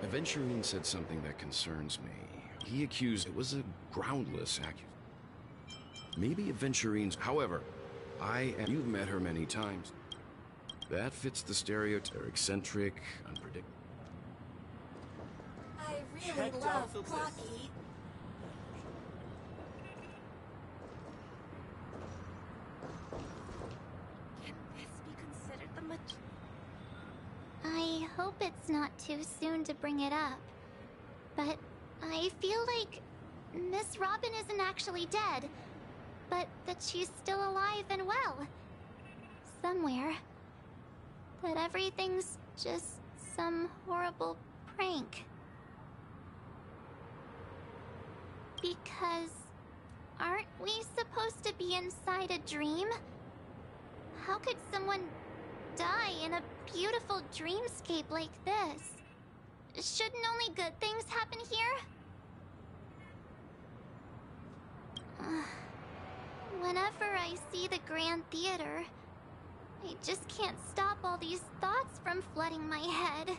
Aventurine said something that concerns me. He accused it was a groundless accusation. Maybe Aventurine's... However, you've met her many times. That fits the stereotype. Eccentric, unpredictable. I really love Clocky. Can this be considered the I hope it's not too soon to bring it up. But I feel like Miss Robin isn't actually dead, but that she's still alive and well. Somewhere. That everything's just some horrible prank. Because aren't we supposed to be inside a dream? How could someone die in a beautiful dreamscape like this? Shouldn't only good things happen here? Whenever I see the Grand Theater, I just can't stop all these thoughts from flooding my head.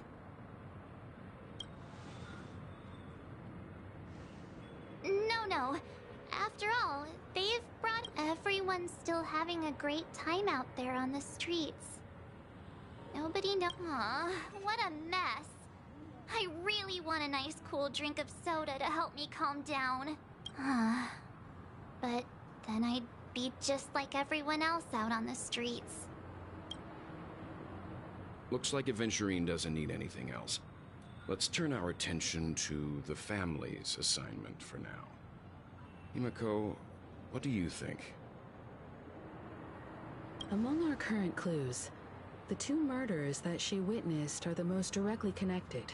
No. After all, they've brought... Everyone's still having a great time out there on the streets. Nobody knows... Aw, what a mess. I really want a nice cool drink of soda to help me calm down. But then I'd be just like everyone else out on the streets. Looks like Aventurine doesn't need anything else. Let's turn our attention to the family's assignment for now. Himiko, what do you think? Among our current clues, the two murders that she witnessed are the most directly connected.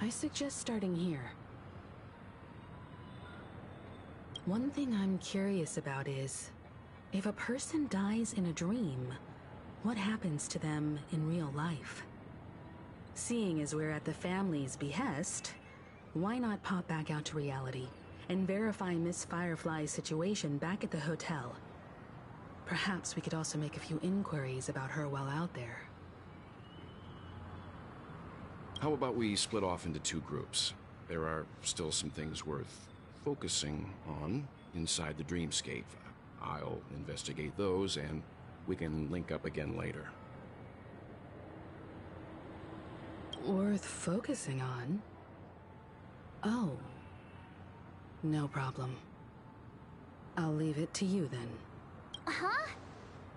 I suggest starting here. One thing I'm curious about is, if a person dies in a dream, what happens to them in real life? Seeing as we're at the family's behest, why not pop back out to reality and verify Miss Firefly's situation back at the hotel? Perhaps we could also make a few inquiries about her while out there. How about we split off into two groups? There are still some things worth focusing on inside the dreamscape. I'll investigate those, and we can link up again later. Worth focusing on? Oh. No problem. I'll leave it to you then. Huh?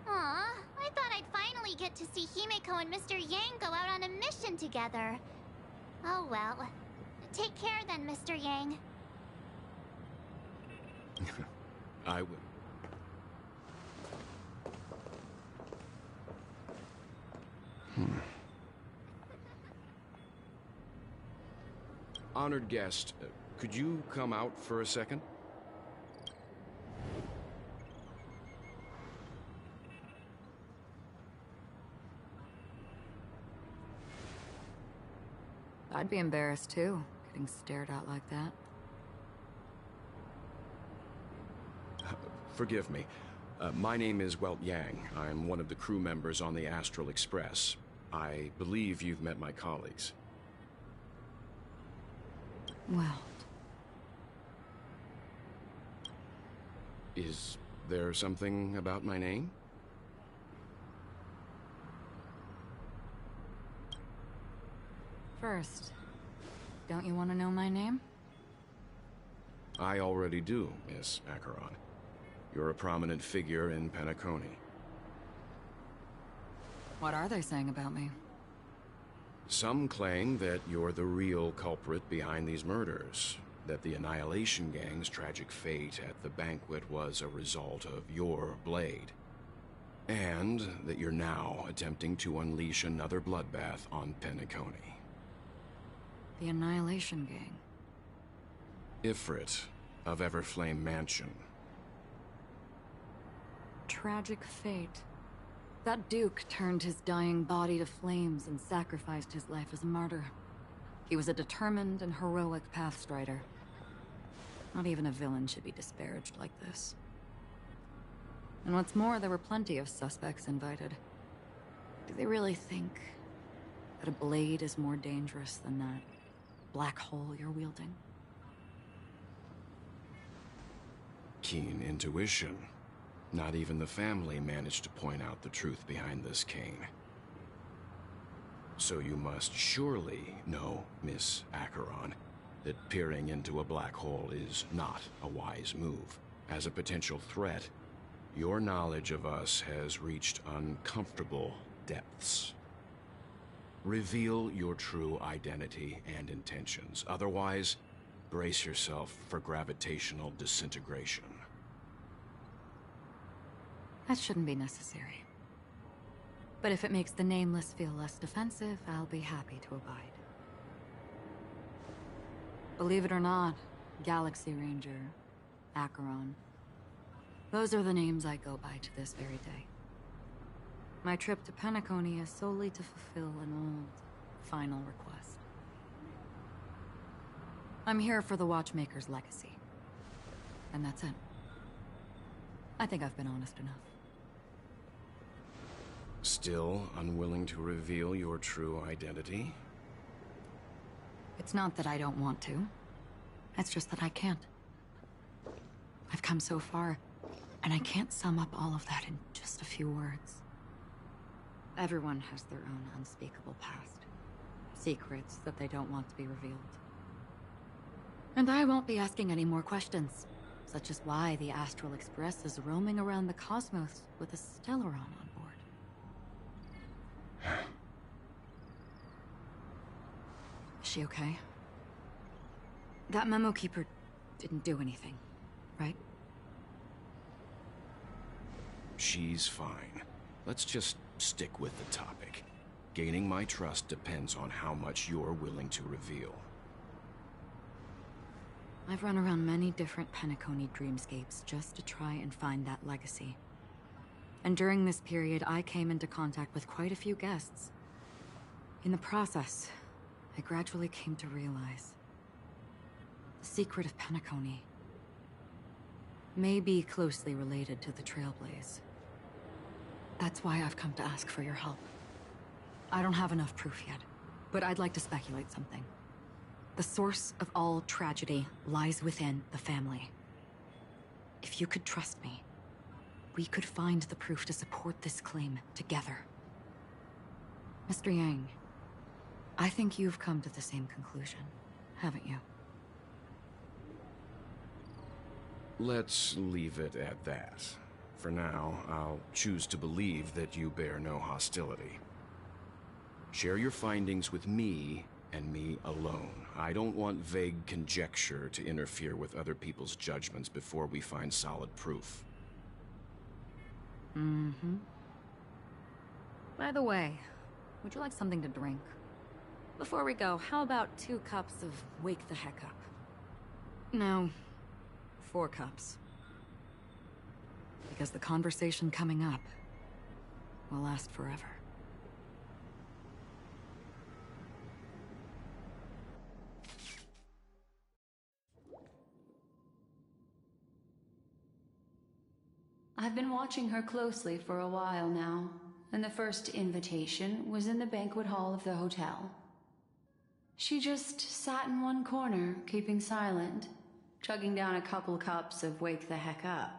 Aw, I thought I'd finally get to see Himiko and Mr. Yang go out on a mission together. Oh well. Take care then, Mr. Yang. I will. Honored guest, could you come out for a second? I'd be embarrassed too, getting stared at like that. Forgive me. My name is Welt Yang. I'm one of the crew members on the Astral Express. I believe you've met my colleagues. Well. Is there something about my name? First, don't you want to know my name? I already do, Miss Acheron. You're a prominent figure in Penacony. What are they saying about me? Some claim that you're the real culprit behind these murders, that the Annihilation Gang's tragic fate at the banquet was a result of your blade, and that you're now attempting to unleash another bloodbath on Penacony. The Annihilation Gang? Ifrit of Everflame Mansion. Tragic fate. That Duke turned his dying body to flames and sacrificed his life as a martyr. He was a determined and heroic pathstrider. Not even a villain should be disparaged like this. And what's more, there were plenty of suspects invited. Do they really think that a blade is more dangerous than that? black hole you're wielding? Keen intuition. Not even the family managed to point out the truth behind this cane. So you must surely know, Miss Acheron, that peering into a black hole is not a wise move. As a potential threat, your knowledge of us has reached uncomfortable depths. Reveal your true identity and intentions. Otherwise, brace yourself for gravitational disintegration. That shouldn't be necessary. But if it makes the Nameless feel less defensive, I'll be happy to abide. Believe it or not, Galaxy Ranger, Acheron. Those are the names I go by to this very day. My trip to Penacony is solely to fulfill an old, final request. I'm here for the Watchmaker's legacy. And that's it. I think I've been honest enough. Still unwilling to reveal your true identity? It's not that I don't want to. It's just that I can't. I've come so far, and I can't sum up all of that in just a few words. Everyone has their own unspeakable past. Secrets that they don't want to be revealed. And I won't be asking any more questions, such as why the Astral Express is roaming around the cosmos with a Stellaron on board. Is she okay? That memo keeper didn't do anything, right? She's fine. Let's just stick with the topic. Gaining my trust depends on how much you're willing to reveal. I've run around many different Penacony dreamscapes just to try and find that legacy. And during this period, I came into contact with quite a few guests. In the process, I gradually came to realize the secret of Penacony may be closely related to the Trailblaze. That's why I've come to ask for your help. I don't have enough proof yet, but I'd like to speculate something. The source of all tragedy lies within the family. If you could trust me, we could find the proof to support this claim together. Mr. Yang, I think you've come to the same conclusion, haven't you? Let's leave it at that. For now, I'll choose to believe that you bear no hostility. Share your findings with me and me alone. I don't want vague conjecture to interfere with other people's judgments before we find solid proof. Mm-hmm. By the way, would you like something to drink? Before we go, how about 2 cups of Wake the Heck Up? No, 4 cups. Because the conversation coming up will last forever. I've been watching her closely for a while now, and the first invitation was in the banquet hall of the hotel. She just sat in one corner, keeping silent, chugging down a couple cups of Wake the Heck Up.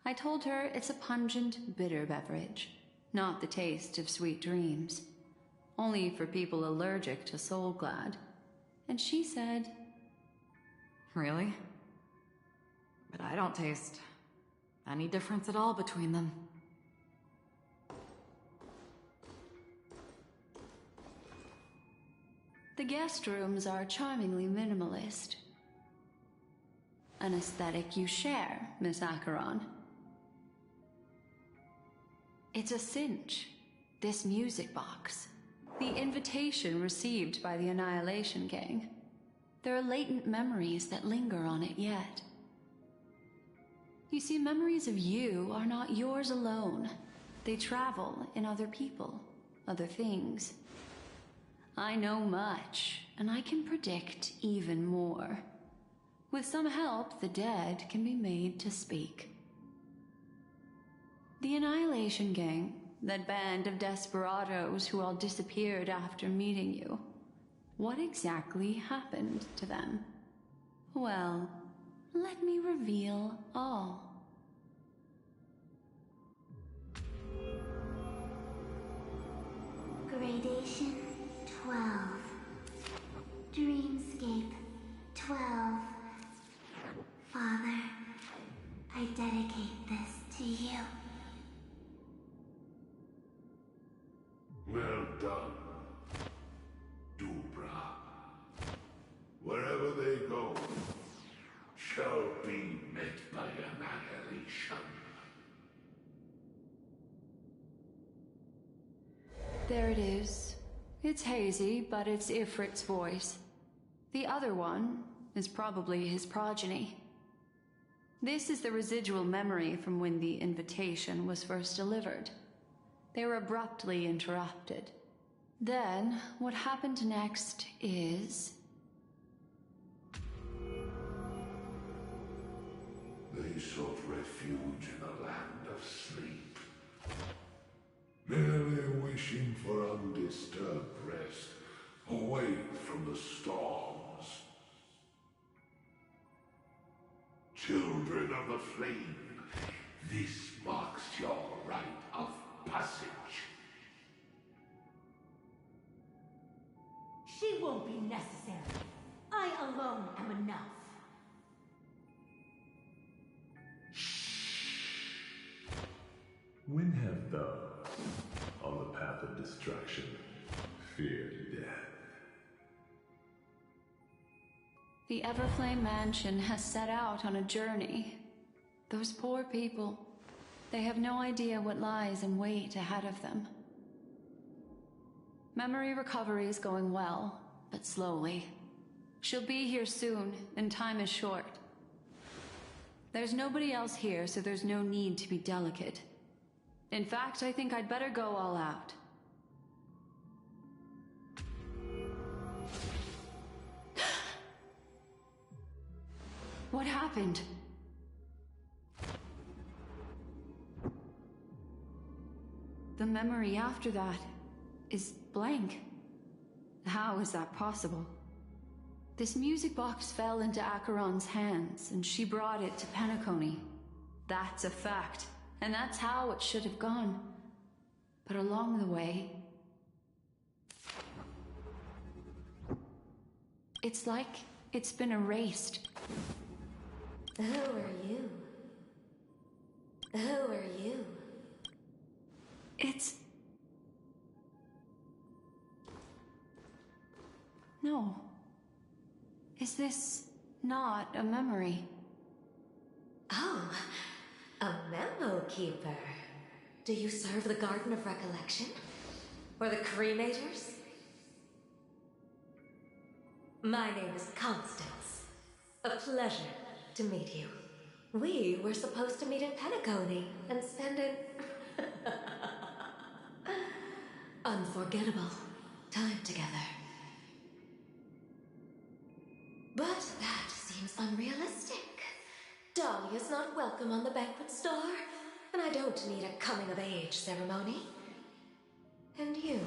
I told her it's a pungent, bitter beverage, not the taste of sweet dreams. Only for people allergic to Soul Glad. And she said, Really? But I don't taste any difference at all between them. the guest rooms are charmingly minimalist. An aesthetic you share, Miss Acheron. It's a cinch, this music box. The invitation received by the Annihilation Gang. There are latent memories that linger on it yet. You see, memories of you are not yours alone. They travel in other people, other things. I know much, and I can predict even more. With some help, the dead can be made to speak. The Annihilation Gang, that band of desperados who all disappeared after meeting you, What exactly happened to them? Well, let me reveal all. Gradation 12. Dreamscape 12. Father, I dedicate this to you. Well done, Dubra. Wherever they go, shall be met by annihilation. There it is. It's hazy, but it's Ifrit's voice. The other one is probably his progeny. This is the residual memory from when the invitation was first delivered. They were abruptly interrupted. Then, what happened next is... They sought refuge in a land of sleep, merely wishing for undisturbed rest, away from the storms. Children of the flame, this marks your rite of passage. She won't be necessary. I alone am enough. When have those on the path of destruction feared death? The Everflame Mansion has set out on a journey. Those poor people, they have no idea what lies in wait ahead of them. Memory recovery is going well, but slowly. She'll be here soon, and time is short. There's nobody else here, so there's no need to be delicate. In fact, I think I'd better go all out. What happened? The memory after that is blank. How is that possible? This music box fell into Acheron's hands, and she brought it to Penacony. That's a fact. And that's how it should have gone. But along the way... it's like it's been erased. Who are you? Who are you? It's... No. Is this not a memory? Oh, a memo keeper. Do you serve the Garden of Recollection? Or the Cremators? My name is Constance. A pleasure to meet you. We were supposed to meet in Penacony and spend an unforgettable time together. But that seems unrealistic. Dahlia's not welcome on the banquet star, and I don't need a coming-of-age ceremony. And you...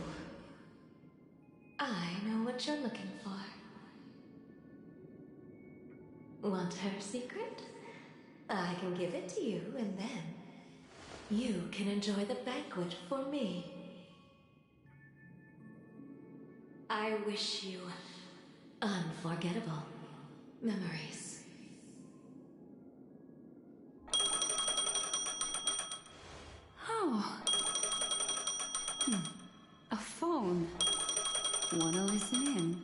I know what you're looking for. Want her secret? I can give it to you, and then you can enjoy the banquet for me. I wish you unforgettable memories. Oh. A phone. Wanna listen in?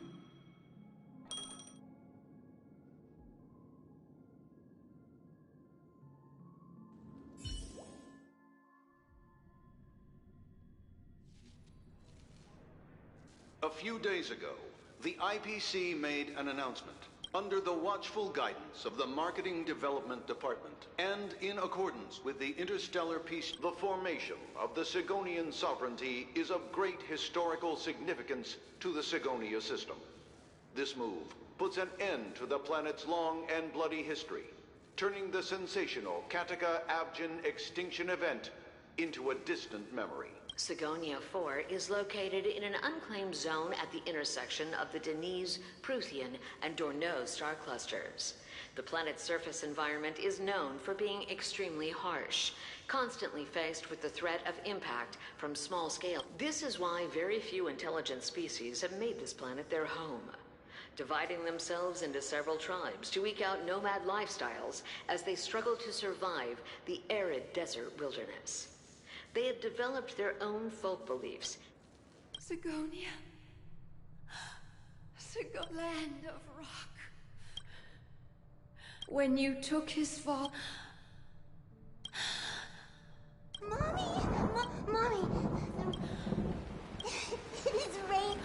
A few days ago, the IPC made an announcement. Under the watchful guidance of the Marketing Development Department, and in accordance with the Interstellar Peace, the formation of the Sigonian sovereignty is of great historical significance to the Sigonia system. This move puts an end to the planet's long and bloody history, turning the sensational Kataka-Abjin extinction event into a distant memory. Sigonia 4 is located in an unclaimed zone at the intersection of the Denise, Prothean, and Dorneau star clusters. The planet's surface environment is known for being extremely harsh, constantly faced with the threat of impact from small scale. This is why very few intelligent species have made this planet their home, dividing themselves into several tribes to eke out nomad lifestyles as they struggle to survive the arid desert wilderness. They have developed their own folk beliefs. Sigonia. Land of rock. When you took his fall... Mommy! Mommy! It's rain.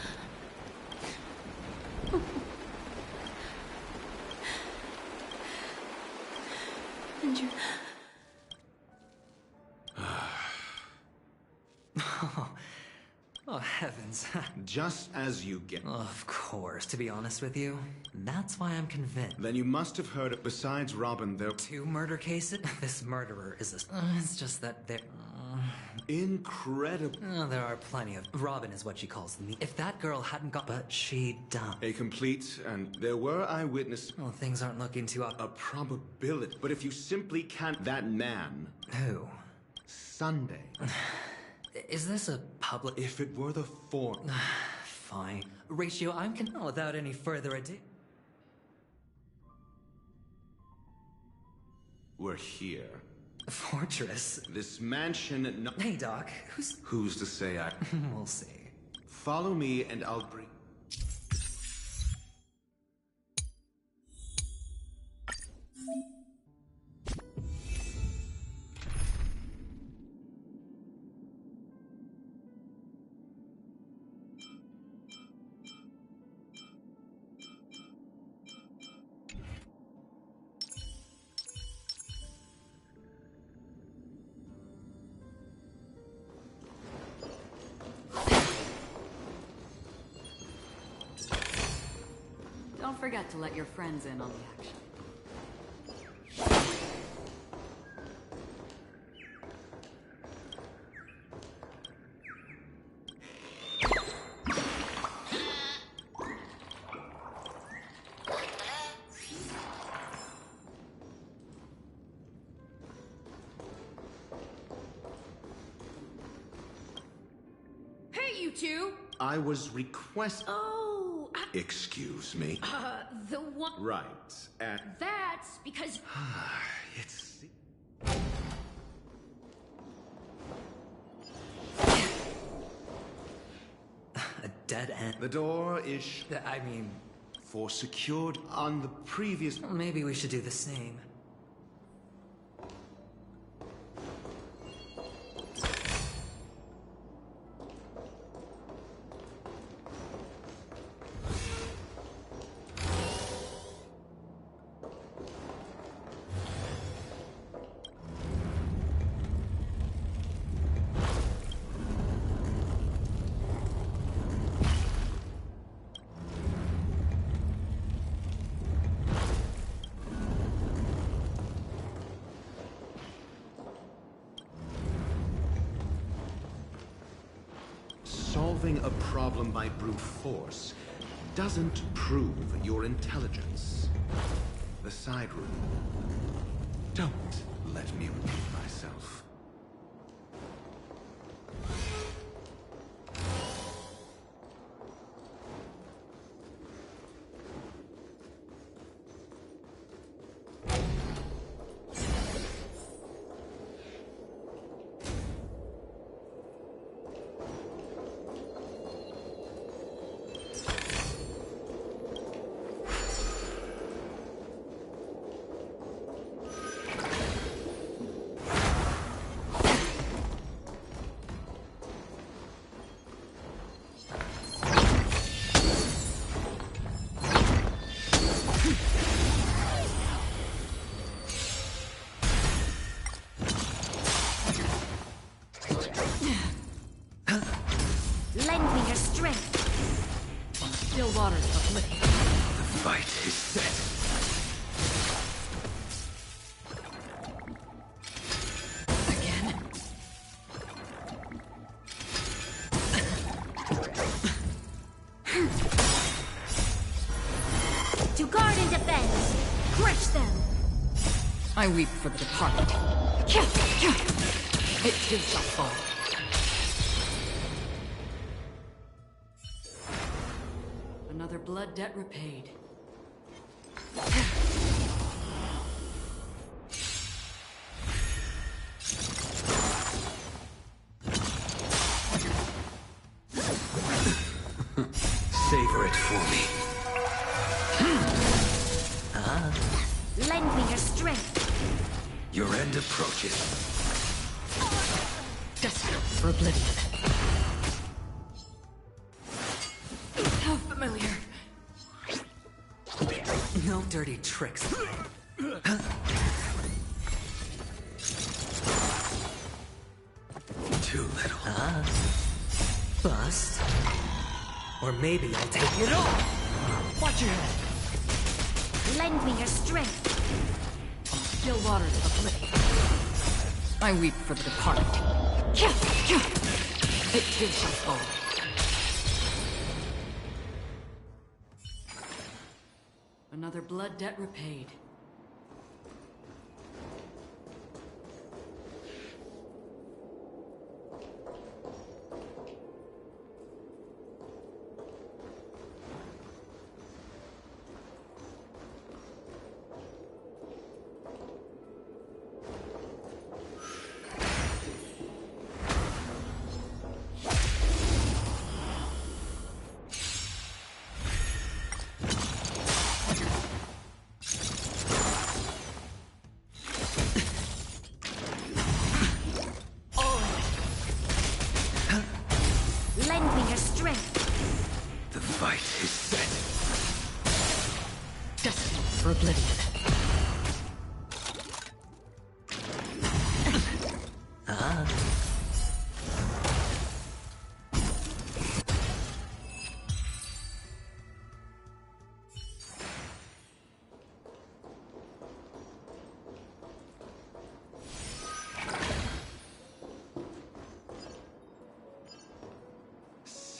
And you... Oh, heavens. Just as you get. Of course, to be honest with you. That's why I'm convinced. Then you must have heard it. Besides Robin, there... 2 murder cases? This murderer is a... it's just that they're... Incredible. There are plenty of... Robin is what she calls me. If that girl hadn't got... But she done. A complete, and there were eyewitnesses. Well, things aren't looking too up. A probability. But if you simply can't... That man... Who? Sunday. Is this a public... If it were the form... Fine. Ratio, I'm without any further ado. We're here. Fortress? This mansion... No... Hey, Doc. Who's to say I... We'll see. Follow me and I'll bring... Don't forget to let your friends in on the action. Hey, you two! I was request... Oh, Excuse me. the one... Right, at... That's because... It's... A dead end. The door is... I mean... For secured on the previous... Maybe we should do the same. Solving a problem by brute force doesn't prove your intelligence. The side room. Don't let me repeat myself. To guard and defend! Crush them! I weep for the departed. It too shall fall. Another blood debt repaid. Savor it for me. Lend me your strength! Your end approaches. Desperate for oblivion. How familiar. No dirty tricks. Too little. Bust. Or maybe I'll take it all. Watch your head. Lend me your strength! Still waters of oblivion. I weep for the departed. It too shall fall. Another blood debt repaid. Lend me your strength! The fight is set. Destined for oblivion.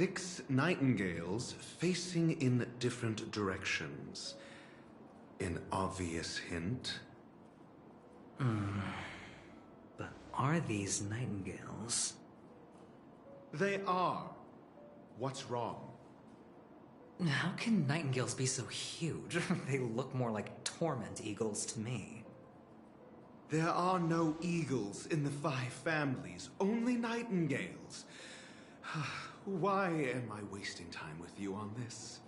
Six nightingales facing in different directions. An obvious hint. But are these nightingales? They are. What's wrong? How can nightingales be so huge? They look more like torment eagles to me. There are no eagles in the 5 families, only nightingales. Why am I wasting time with you on this?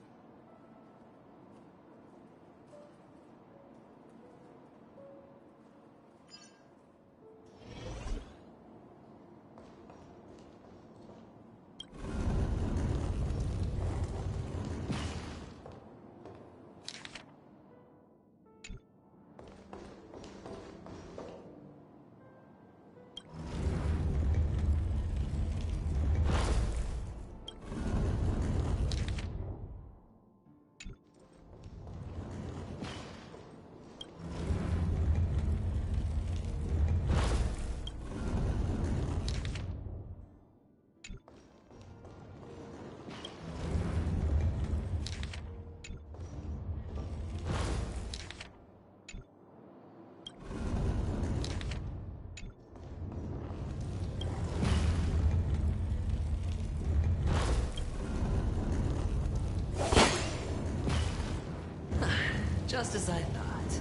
Just as I thought.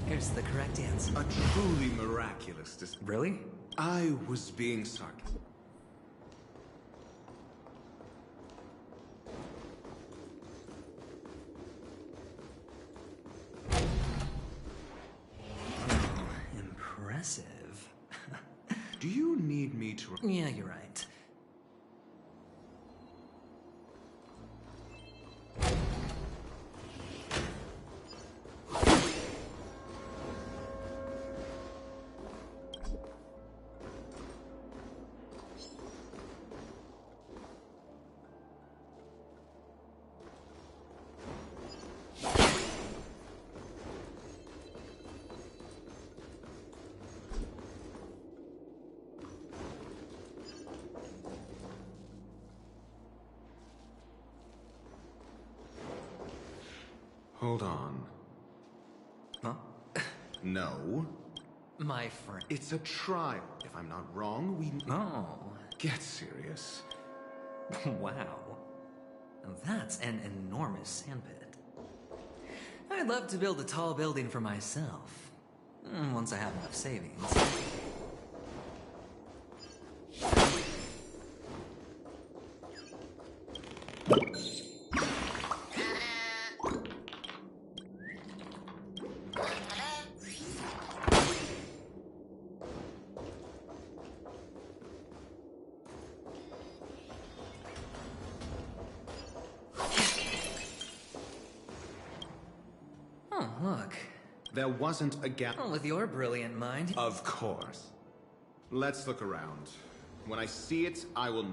Here's the correct answer. A truly miraculous Really? I was being sarcastic. Impressive. Do you need me to... Yeah, you're right. Hold on. Huh? No. My friend. It's a trial. If I'm not wrong, we... Oh. Get serious. Wow. That's an enormous sandpit. I'd love to build a tall building for myself. Once I have enough savings. Oh, look. There wasn't a gap. Oh, with your brilliant mind. Of course. Let's look around. When I see it, I will...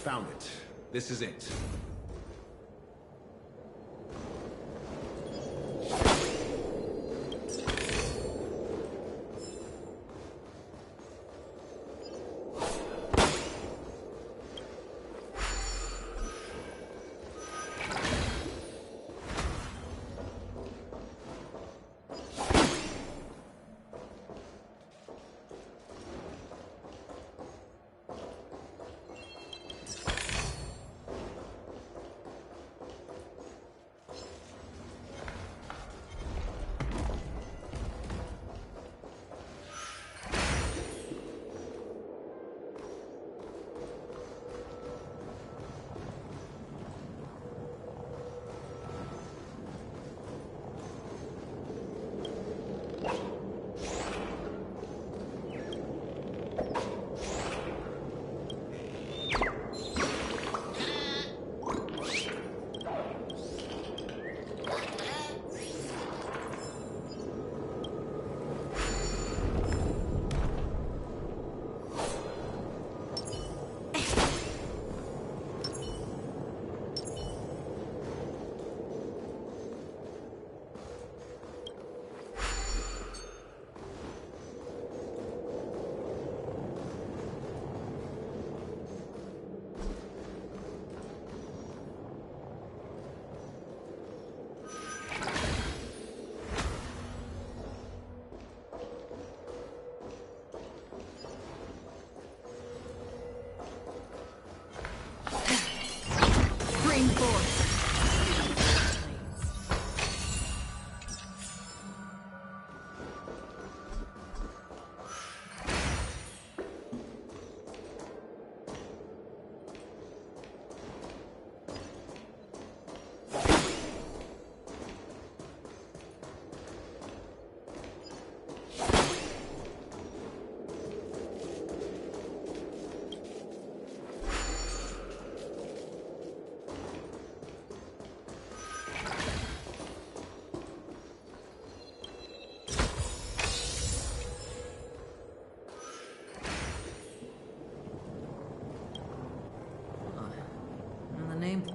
Found it. This is it.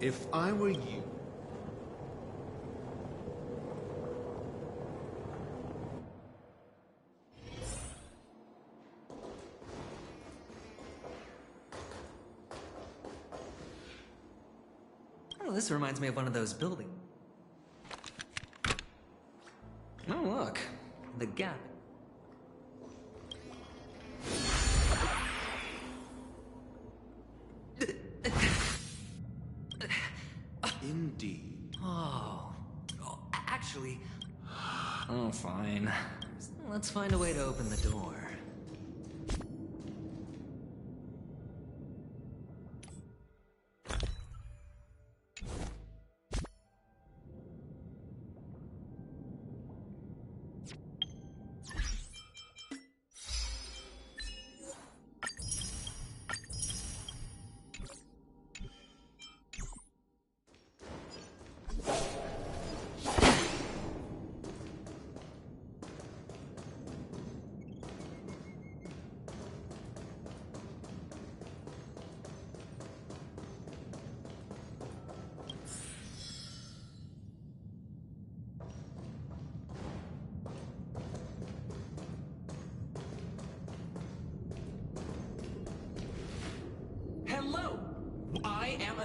If I were you... Oh, this reminds me of one of those buildings. Oh, look. The gap. Indeed. Actually... Oh, fine. Let's find a way to open the door.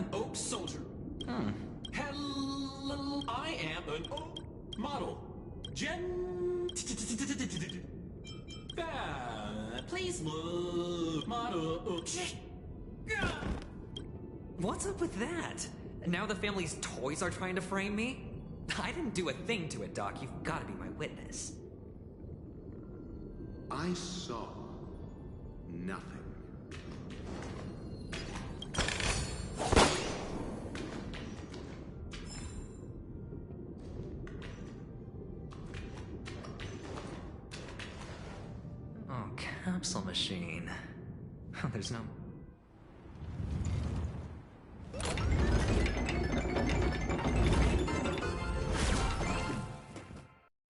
an oak soldier. Hello, I am an oak model. Please look, model. What's up with that? Now the family's toys are trying to frame me? I didn't do a thing to it, Doc. You've got to be my witness. I saw nothing. Oh, capsule machine. There's no...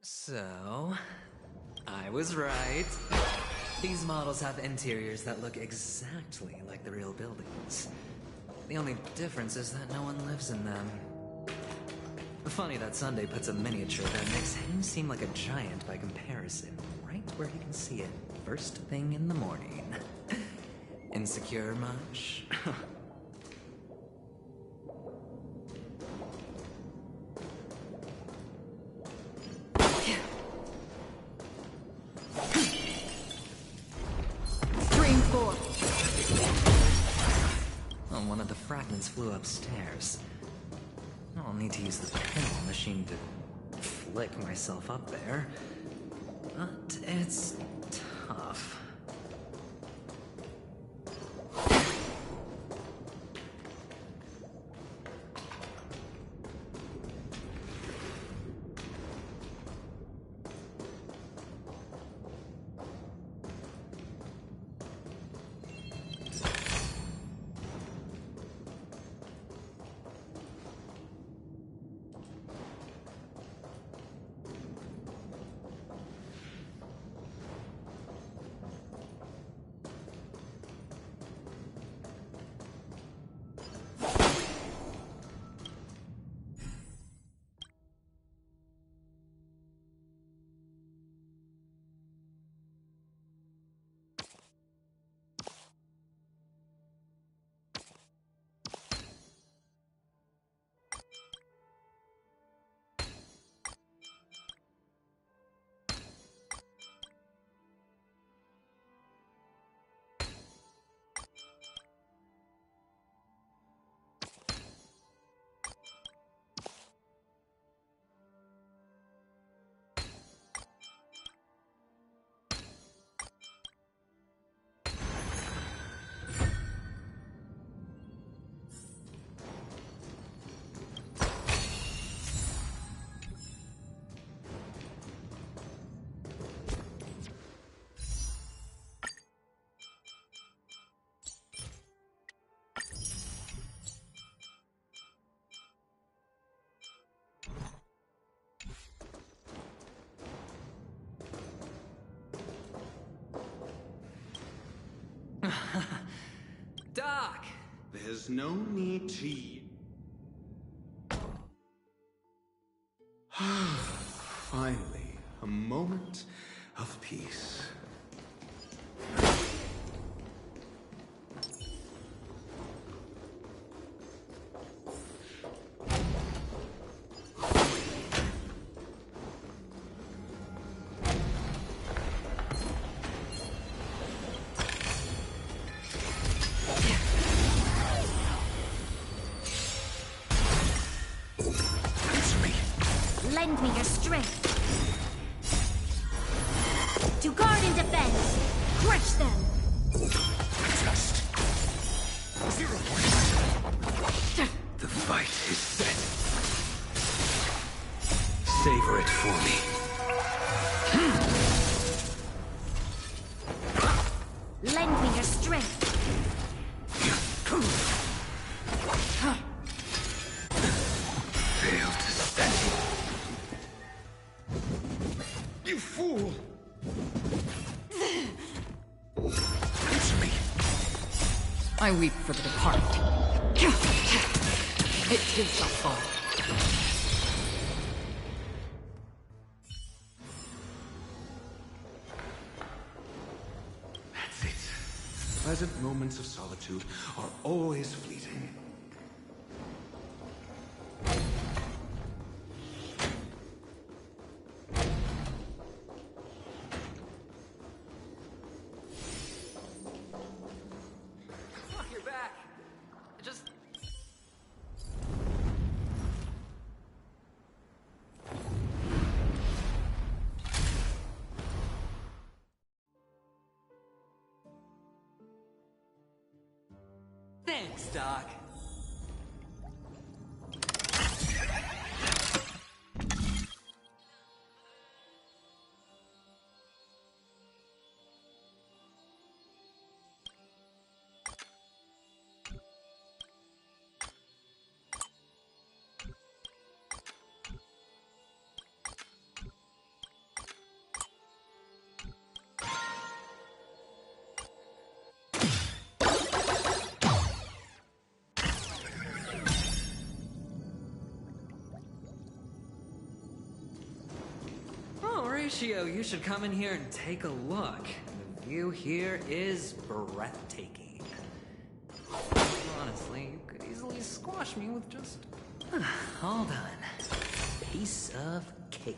So... I was right. These models have interiors that look exactly like the real buildings. The only difference is that no one lives in them. Funny that Sunday puts a miniature that makes him seem like a giant by comparison, right where he can see it first thing in the morning. Insecure much? Oh, one of the fragments flew upstairs. I'll need to use the pinball machine to flick myself up there. But it's tough. Doc! There's no need to... Finally, a moment of peace. Lend me your strength. To guard and defend. Crush them. Just 0 points. The fight is set. Savor it for me. Lend me your strength. Fail to stand. You fool! Answer me. I weep for the departed. It too shall fall. That's it. Pleasant moments of solitude are always fleeting. Thanks, Doc. Horatio, you should come in here and take a look. The view here is breathtaking. Honestly, you could easily squash me with just... Hold on. Piece of cake.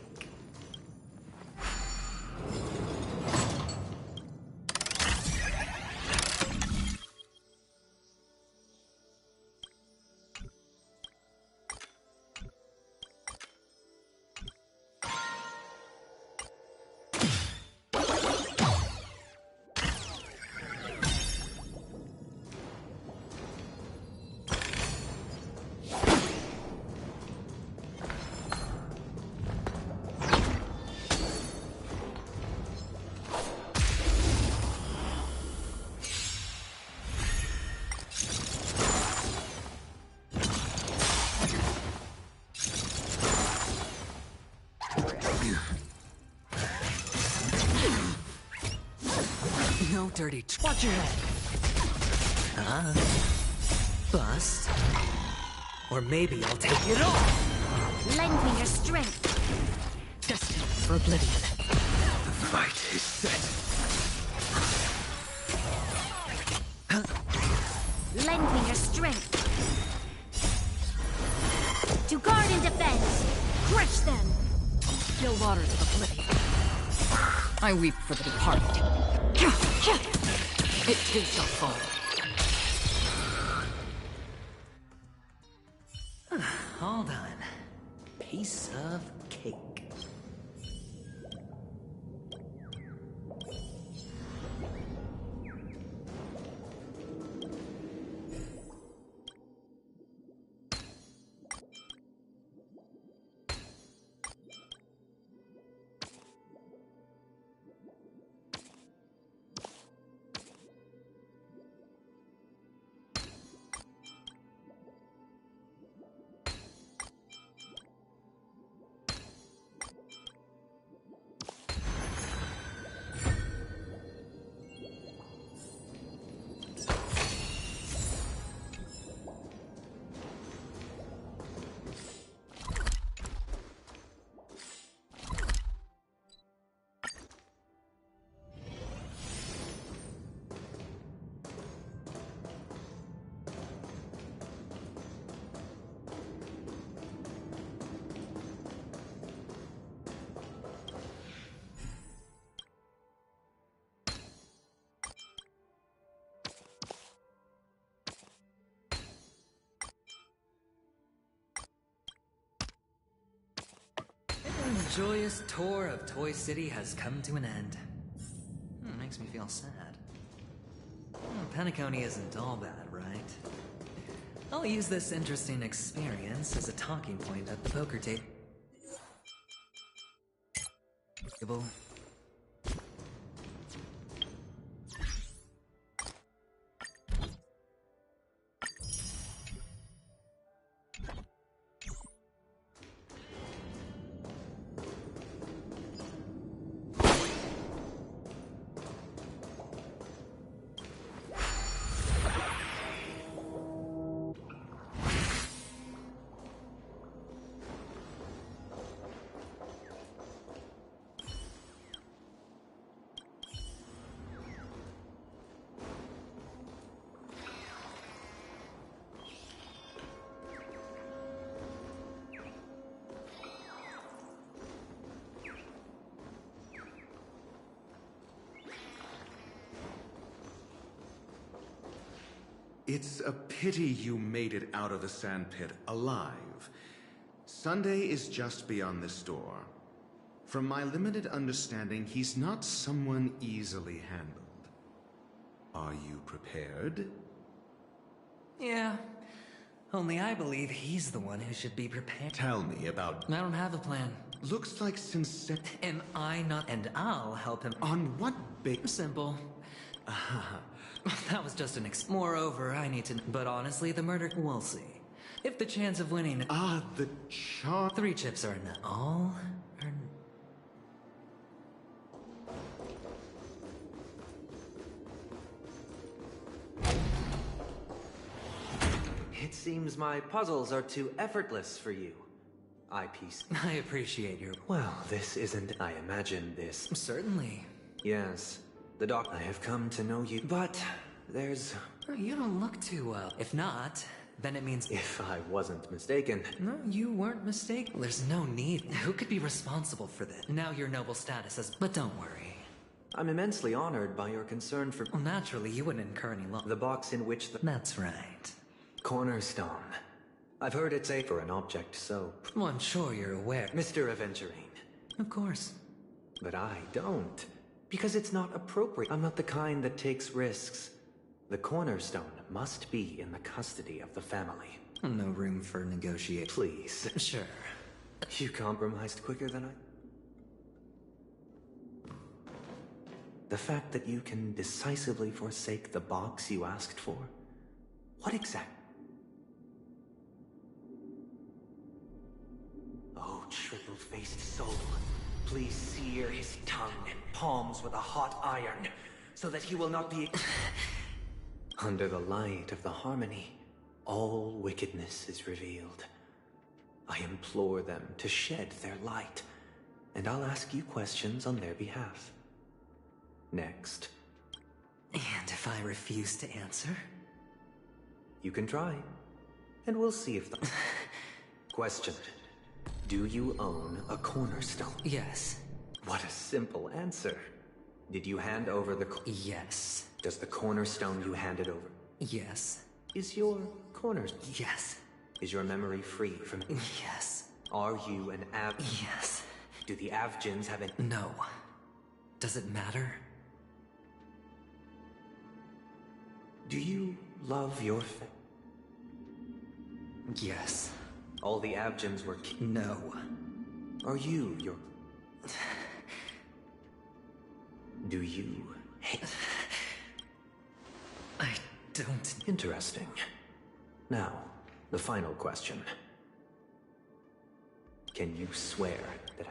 No dirty. Watch your head. Bust. Or maybe I'll take it all. Lend me your strength. Destined for oblivion. The fight is set. Lend me your strength. To guard and defend. Crush them. Still waters of oblivion. I weep for the departed. It too shall fall. Hold on. Piece of cake. The joyous tour of Toy City has come to an end. Makes me feel sad. Penacony isn't all bad, right? I'll use this interesting experience as a talking point at the poker table. It's a pity you made it out of the sandpit alive. Sunday is just beyond this door. From my limited understanding, he's not someone easily handled. Are you prepared? Yeah. Only I believe he's the one who should be prepared. Tell me about... I don't have a plan. Looks like sincere... Am I not? And I'll help him. On what base? Simple. That was just an Moreover, I need to... But honestly, the murder... We'll see. If the chance of winning... The charm... 3 chips are enough. All... It seems my puzzles are too effortless for you, IPC. I appreciate your... Well, this isn't... I imagine this... Certainly. Yes. The doc... I have come to know you, but there's... You don't look too well. If not, then it means... If I wasn't mistaken... No, you weren't mistaken. There's no need. Who could be responsible for this? Now your noble status is... But don't worry. I'm immensely honored by your concern for... Well, naturally, you wouldn't incur any loss. The box in which the... That's right. Cornerstone. I've heard it's for an object so... Well, I'm sure you're aware. Mr. Aventurine. Of course. But I don't. Because it's not appropriate. I'm not the kind that takes risks. The Cornerstone must be in the custody of the family. No room for negotiation. Please. Sure. You compromised quicker than I... The fact that you can decisively forsake the box you asked for? What exact... Oh, triple-faced soul, please sear his tongue and palms with a hot iron, so that he will not be... Under the light of the harmony, all wickedness is revealed. I implore them to shed their light, and I'll ask you questions on their behalf. Next. And if I refuse to answer? You can try, and we'll see if the... Question. Do you own a cornerstone? Yes. What a simple answer. Did you hand over the... Yes. Does the cornerstone you handed over... Yes. Is your cornerstone... Yes. Is your memory free from... Yes. Are you an Av... Yes. Do the Avgens have an... No. Does it matter? Do you love your Yes. All the Avgens were... No. Are you your... Do you hate... I don't... Interesting. Now, the final question. Can you swear that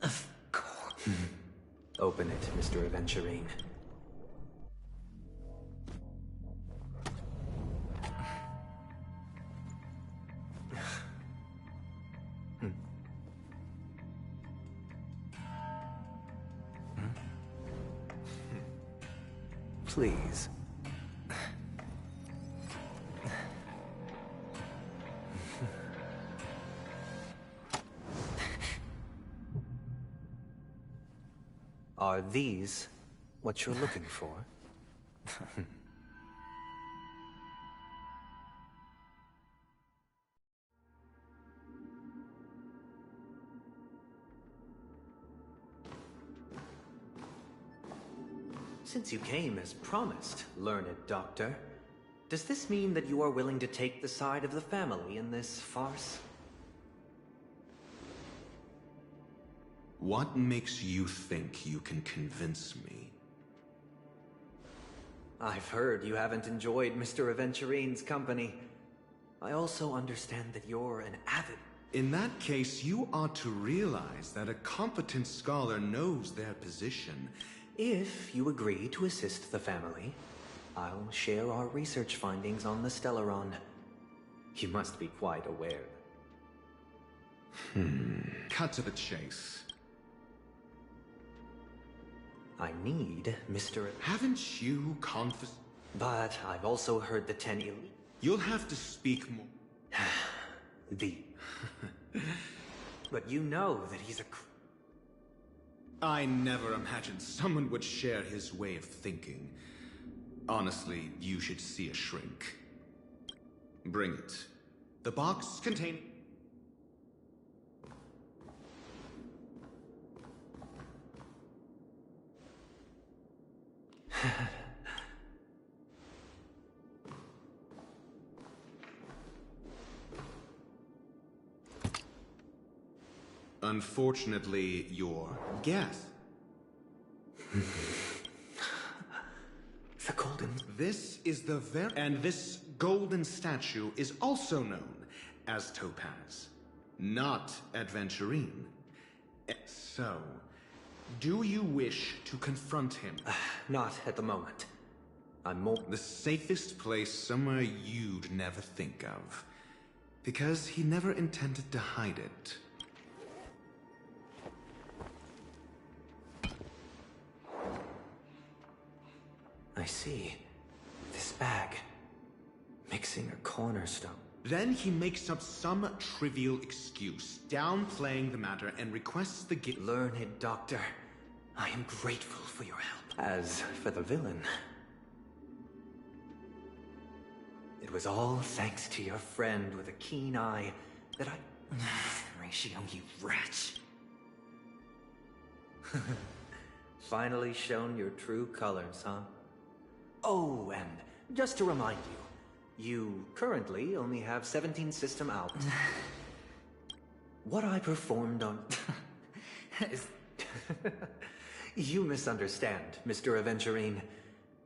Of course. Open it, Mr. Aventurine. Please. Are these what you're looking for? Since you came as promised, learned doctor, does this mean that you are willing to take the side of the family in this farce? What makes you think you can convince me? I've heard you haven't enjoyed Mr. Aventurine's company. I also understand that you're an avid... In that case, you ought to realize that a competent scholar knows their position. If you agree to assist the family, I'll share our research findings on the Stellaron. You must be quite aware. Cut to the chase. I need Mr. Haven't you confessed? But I've also heard the 10 elite... You'll have to speak more. But you know that he's a... I never imagined someone would share his way of thinking. Honestly, you should see a shrink. Bring it. The box containing... Unfortunately, your guess. The golden... This is the and this golden statue is also known as Topaz, not Adventurine. So, do you wish to confront him? Not at the moment. I'm more... The safest place somewhere you'd never think of. Because he never intended to hide it. I see. This bag. Mixing a cornerstone. Then he makes up some trivial excuse, downplaying the matter, and requests the gift. Learned doctor, I am grateful for your help. As for the villain... It was all thanks to your friend with a keen eye that I... Ratio, you wretch. Finally shown your true colors, huh? Oh, and just to remind you, you currently only have 17 system out. What I performed on... is... You misunderstand, Mr. Aventurine.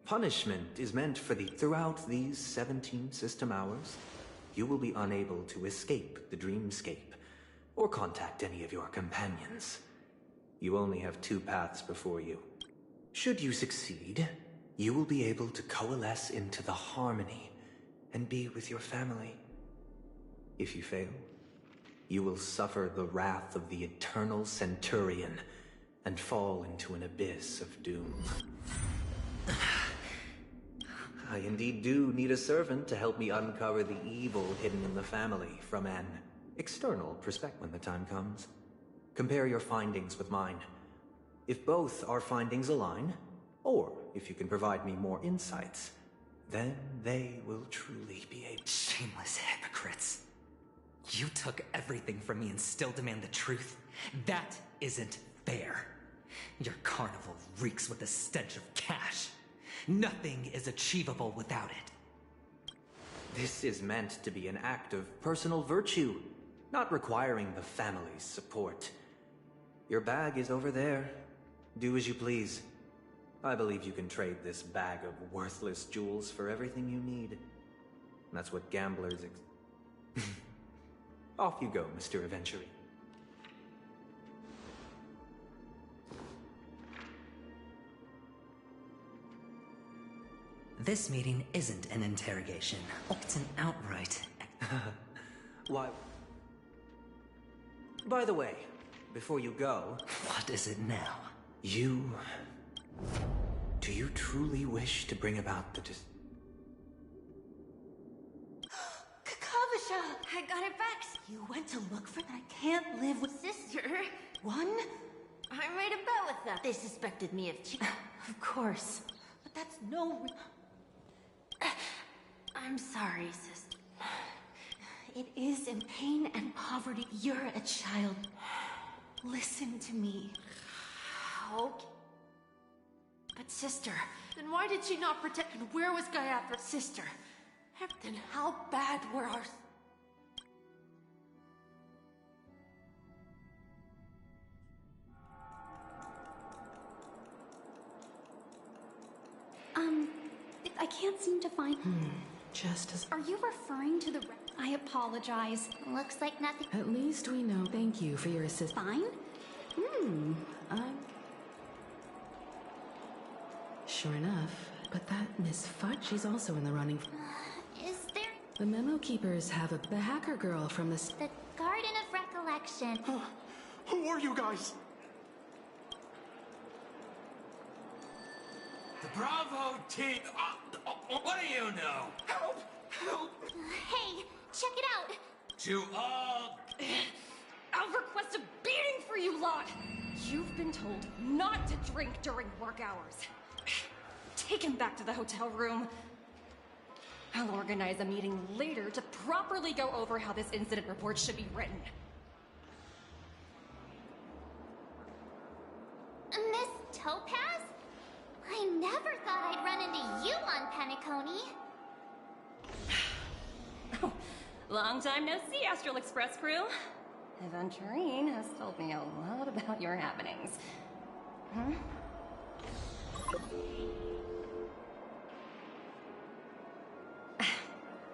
Punishment is meant for the... Throughout these 17 system hours, you will be unable to escape the dreamscape, or contact any of your companions. You only have 2 paths before you. Should you succeed, you will be able to coalesce into the harmony and be with your family. If you fail, you will suffer the wrath of the eternal Centurion and fall into an abyss of doom. I indeed do need a servant to help me uncover the evil hidden in the family from an external perspective when the time comes. Compare your findings with mine. If both our findings align, or if you can provide me more insights, then they will truly be able... Shameless hypocrites. You took everything from me and still demand the truth? That isn't fair. Your carnival reeks with the stench of cash. Nothing is achievable without it. This is meant to be an act of personal virtue, not requiring the family's support. Your bag is over there. Do as you please. I believe you can trade this bag of worthless jewels for everything you need. That's what gamblers Off you go, Mr. Aventurine. This meeting isn't an interrogation. It's an outright... Why... By the way, before you go... What is it now? You... Do you truly wish to bring about the Kakavasha! I got it back! You went to look for that? I can't live with sister. One? I made a bet with them. They suspected me of cheating. Of course. But that's no... I'm sorry, sister. It is in pain and poverty. You're a child. Listen to me. Okay. But sister, then why did she not protect... And where was Gayatha's sister? Then how bad were our... I can't seem to find... Just as... Are you referring to the... I apologize. Looks like nothing... At least we know. Thank you for your assistance. Fine? Sure enough. But that Miss Fudge, she's also in the running. Is there... The memo keepers have the hacker girl from the... The Garden of Recollection. Who are you guys? The Bravo team. What do you know? Help! Help! Hey, check it out. To all. I'll request a beating for you lot. You've been told not to drink during work hours. Take him back to the hotel room. I'll organize a meeting later to properly go over how this incident report should be written. Miss Topaz? I never thought Long time no see, Astral Express crew. Aventurine has told me a lot about your happenings. Hmm?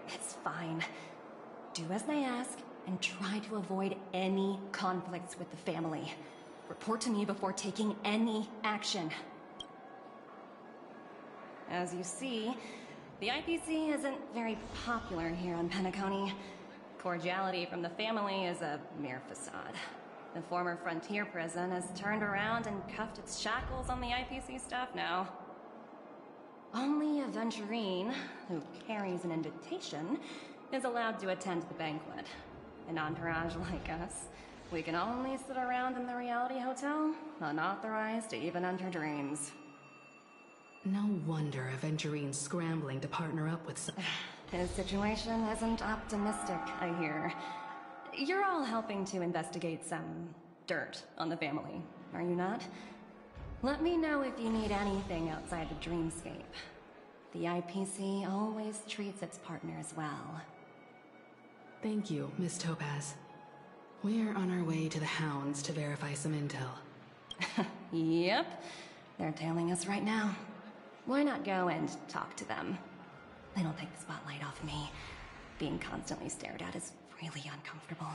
It's fine. Do as they ask, and try to avoid any conflicts with the family. Report to me before taking any action. As you see, the IPC isn't very popular here on Penacony. Cordiality from the family is a mere facade. The former frontier prison has turned around and cuffed its shackles on the IPC staff now. Only Aventurine, who carries an invitation, is allowed to attend the banquet. An entourage like us, we can only sit around in the reality hotel, unauthorized to even enter dreams. No wonder Aventurine's scrambling to partner up with some... His situation isn't optimistic, I hear. You're all helping to investigate some dirt on the family, are you not? Let me know if you need anything outside the dreamscape. The IPC always treats its partners well. Thank you, Miss Topaz. We're on our way to the Hounds to verify some intel. Yep. They're tailing us right now. Why not go and talk to them? They don't take the spotlight off me. Being constantly stared at is really uncomfortable.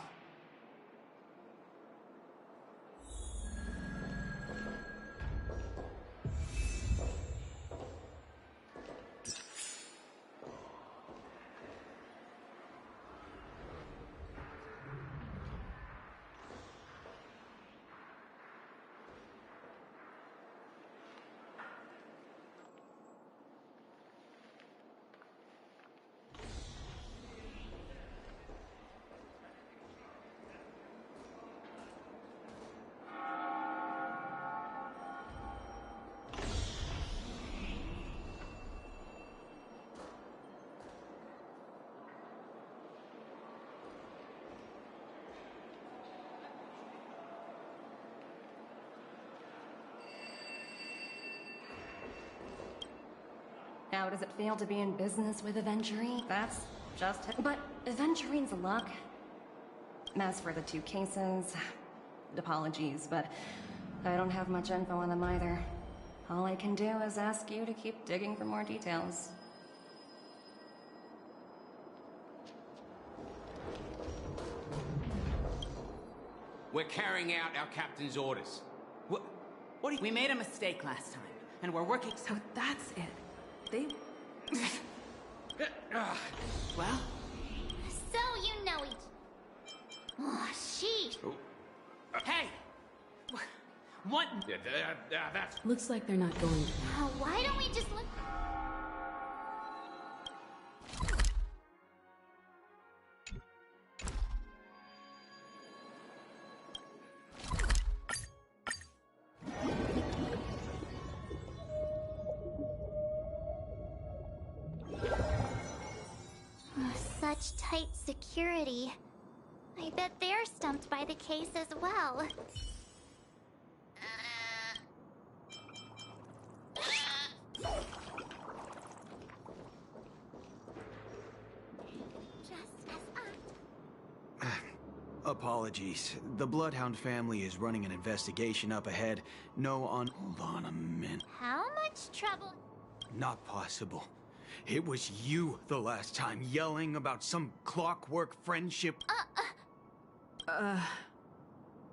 How does it feel to be in business with Aventurine? That's just it. But Aventurine's luck. As for the two cases, apologies, but I don't have much info on them either. All I can do is ask you to keep digging for more details. We're carrying out our captain's orders. What do you... We made a mistake last time, and we're working... So that's it. They... Well? So you know each... Oh, sheesh. Hey! What? That's... Looks like they're not going to... Why don't we just look... Such tight security. I bet they're stumped by the case as well. Apologies. The Bloodhound family is running an investigation up ahead. Hold on a minute. How much trouble? Not possible. It was you the last time, yelling about some clockwork friendship.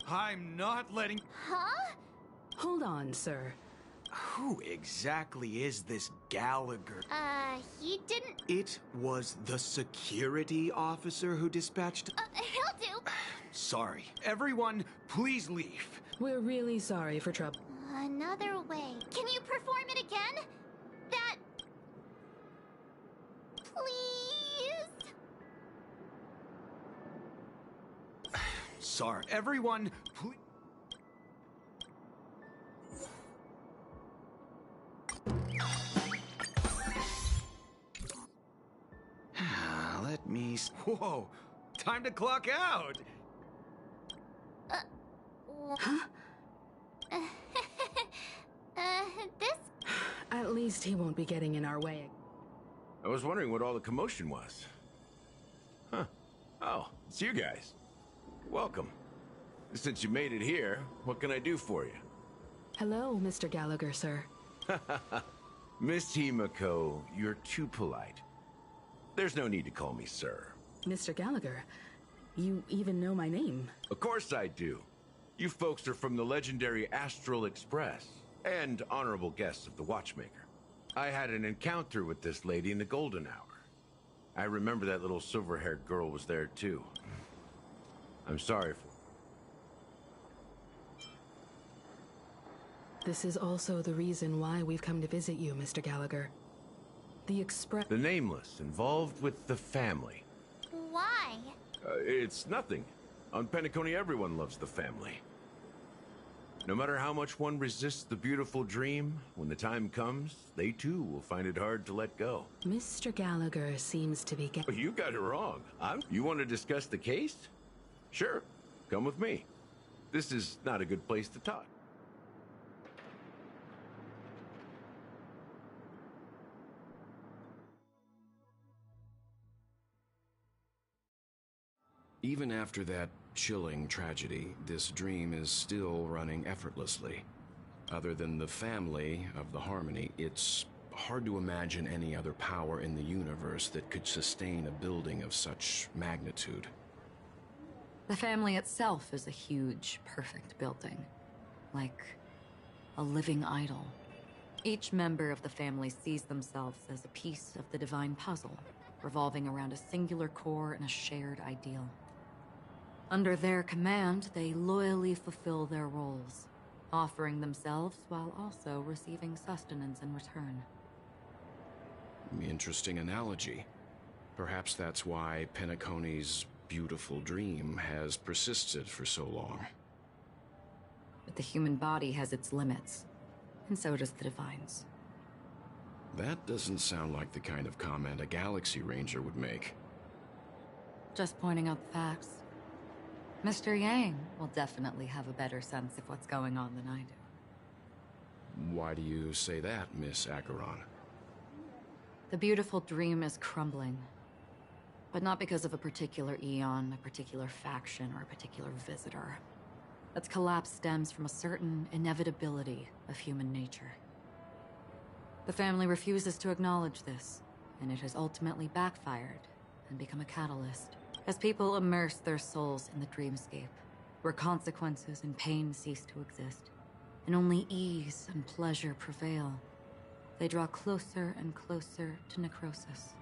I'm not letting... Huh? Hold on, sir. Who exactly is this Gallagher? He didn't... It was the security officer who dispatched... He'll do. Sorry. Everyone, please leave. We're really sorry for trouble. Another way. Can you perform it again? That... Please? Sorry. Everyone, please... Let me... Whoa! Time to clock out! Huh? This... At least he won't be getting in our way. I was wondering what all the commotion was. Huh. Oh, it's you guys. Welcome. Since you made it here, what can I do for you? Hello, Mr. Gallagher, sir. Miss Himiko, you're too polite. There's no need to call me sir. Mr. Gallagher, you even know my name. Of course I do. You folks are from the legendary Astral Express, and honorable guests of the Watchmaker. I had an encounter with this lady in the Golden Hour. I remember that little silver-haired girl was there too. I'm sorry for... This is also the reason why we've come to visit you, Mr. Gallagher. The Nameless, involved with the family. Why? It's nothing. On Penacony, everyone loves the family. No matter how much one resists the beautiful dream, when the time comes, they too will find it hard to let go. Mr. Gallagher seems to be Oh, you got it wrong. You want to discuss the case? Sure. Come with me. This is not a good place to talk. Even after that chilling tragedy, this dream is still running effortlessly. Other than the family of the Harmony, it's hard to imagine any other power in the universe that could sustain a building of such magnitude. The family itself is a huge, perfect building. Like a living idol. Each member of the family sees themselves as a piece of the divine puzzle, revolving around a singular core and a shared ideal. Under their command, they loyally fulfill their roles, offering themselves while also receiving sustenance in return. Interesting analogy. Perhaps that's why Penacony's beautiful dream has persisted for so long. But the human body has its limits, and so does the Divine's. That doesn't sound like the kind of comment a Galaxy Ranger would make. Just pointing out the facts. Mr. Yang will definitely have a better sense of what's going on than I do. Why do you say that, Miss Acheron? The beautiful dream is crumbling. But not because of a particular eon, a particular faction, or a particular visitor. Its collapse stems from a certain inevitability of human nature. The family refuses to acknowledge this, and it has ultimately backfired and become a catalyst. As people immerse their souls in the dreamscape, where consequences and pain cease to exist, and only ease and pleasure prevail, they draw closer and closer to necrosis.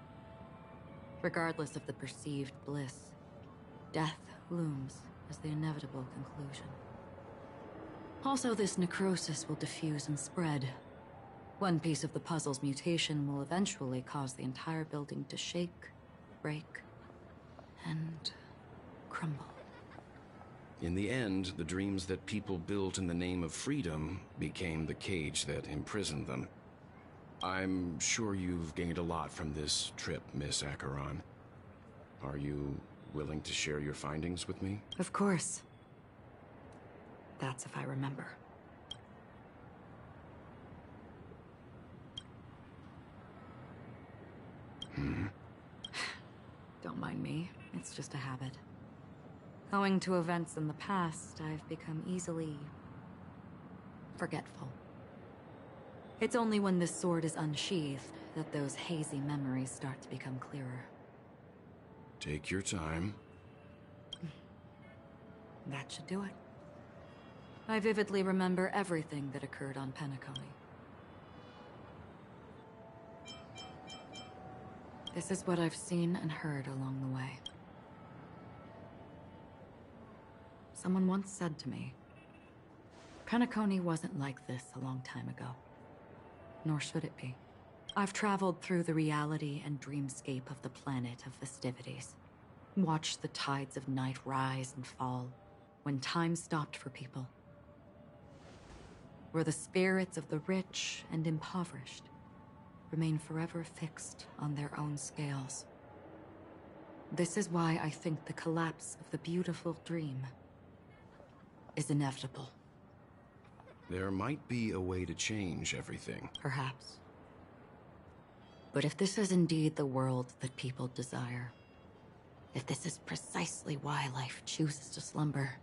Regardless of the perceived bliss, death looms as the inevitable conclusion. Also, this necrosis will diffuse and spread. One piece of the puzzle's mutation will eventually cause the entire building to shake, break, and crumble. In the end, the dreams that people built in the name of freedom became the cage that imprisoned them. I'm sure you've gained a lot from this trip, Miss Acheron. Are you willing to share your findings with me? Of course. That's if I remember. Don't mind me. It's just a habit. Owing to events in the past, I've become easily forgetful. It's only when this sword is unsheathed that those hazy memories start to become clearer. Take your time. That should do it. I vividly remember everything that occurred on Penacony. This is what I've seen and heard along the way. Someone once said to me, Penacony wasn't like this a long time ago. Nor should it be. I've traveled through the reality and dreamscape of the planet of festivities. Watched the tides of night rise and fall when time stopped for people. Where the spirits of the rich and impoverished remain forever fixed on their own scales. This is why I think the collapse of the beautiful dream is inevitable. There might be a way to change everything. Perhaps. But if this is indeed the world that people desire, If this is precisely why life chooses to slumber,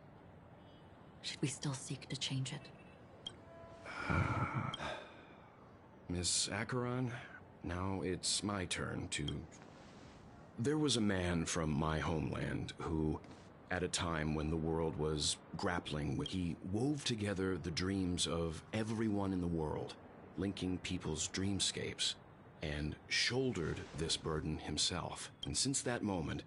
should we still seek to change it? Miss Acheron, now it's my turn to... There was a man from my homeland who, at a time when the world was grappling with, he wove together the dreams of everyone in the world, linking people's dreamscapes, and shouldered this burden himself. And since that moment,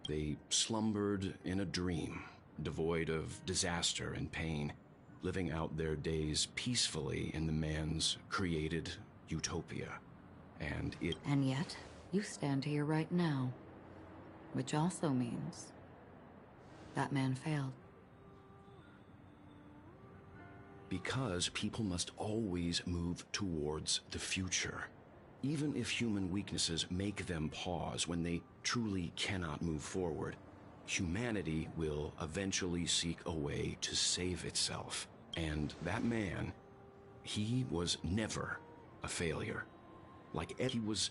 they slumbered in a dream, devoid of disaster and pain, living out their days peacefully in the man's created utopia. And yet, you stand here right now, which also means that man failed. Because people must always move towards the future. Even if human weaknesses make them pause when they truly cannot move forward, humanity will eventually seek a way to save itself. And that man, he was never a failure. Like Ed, he was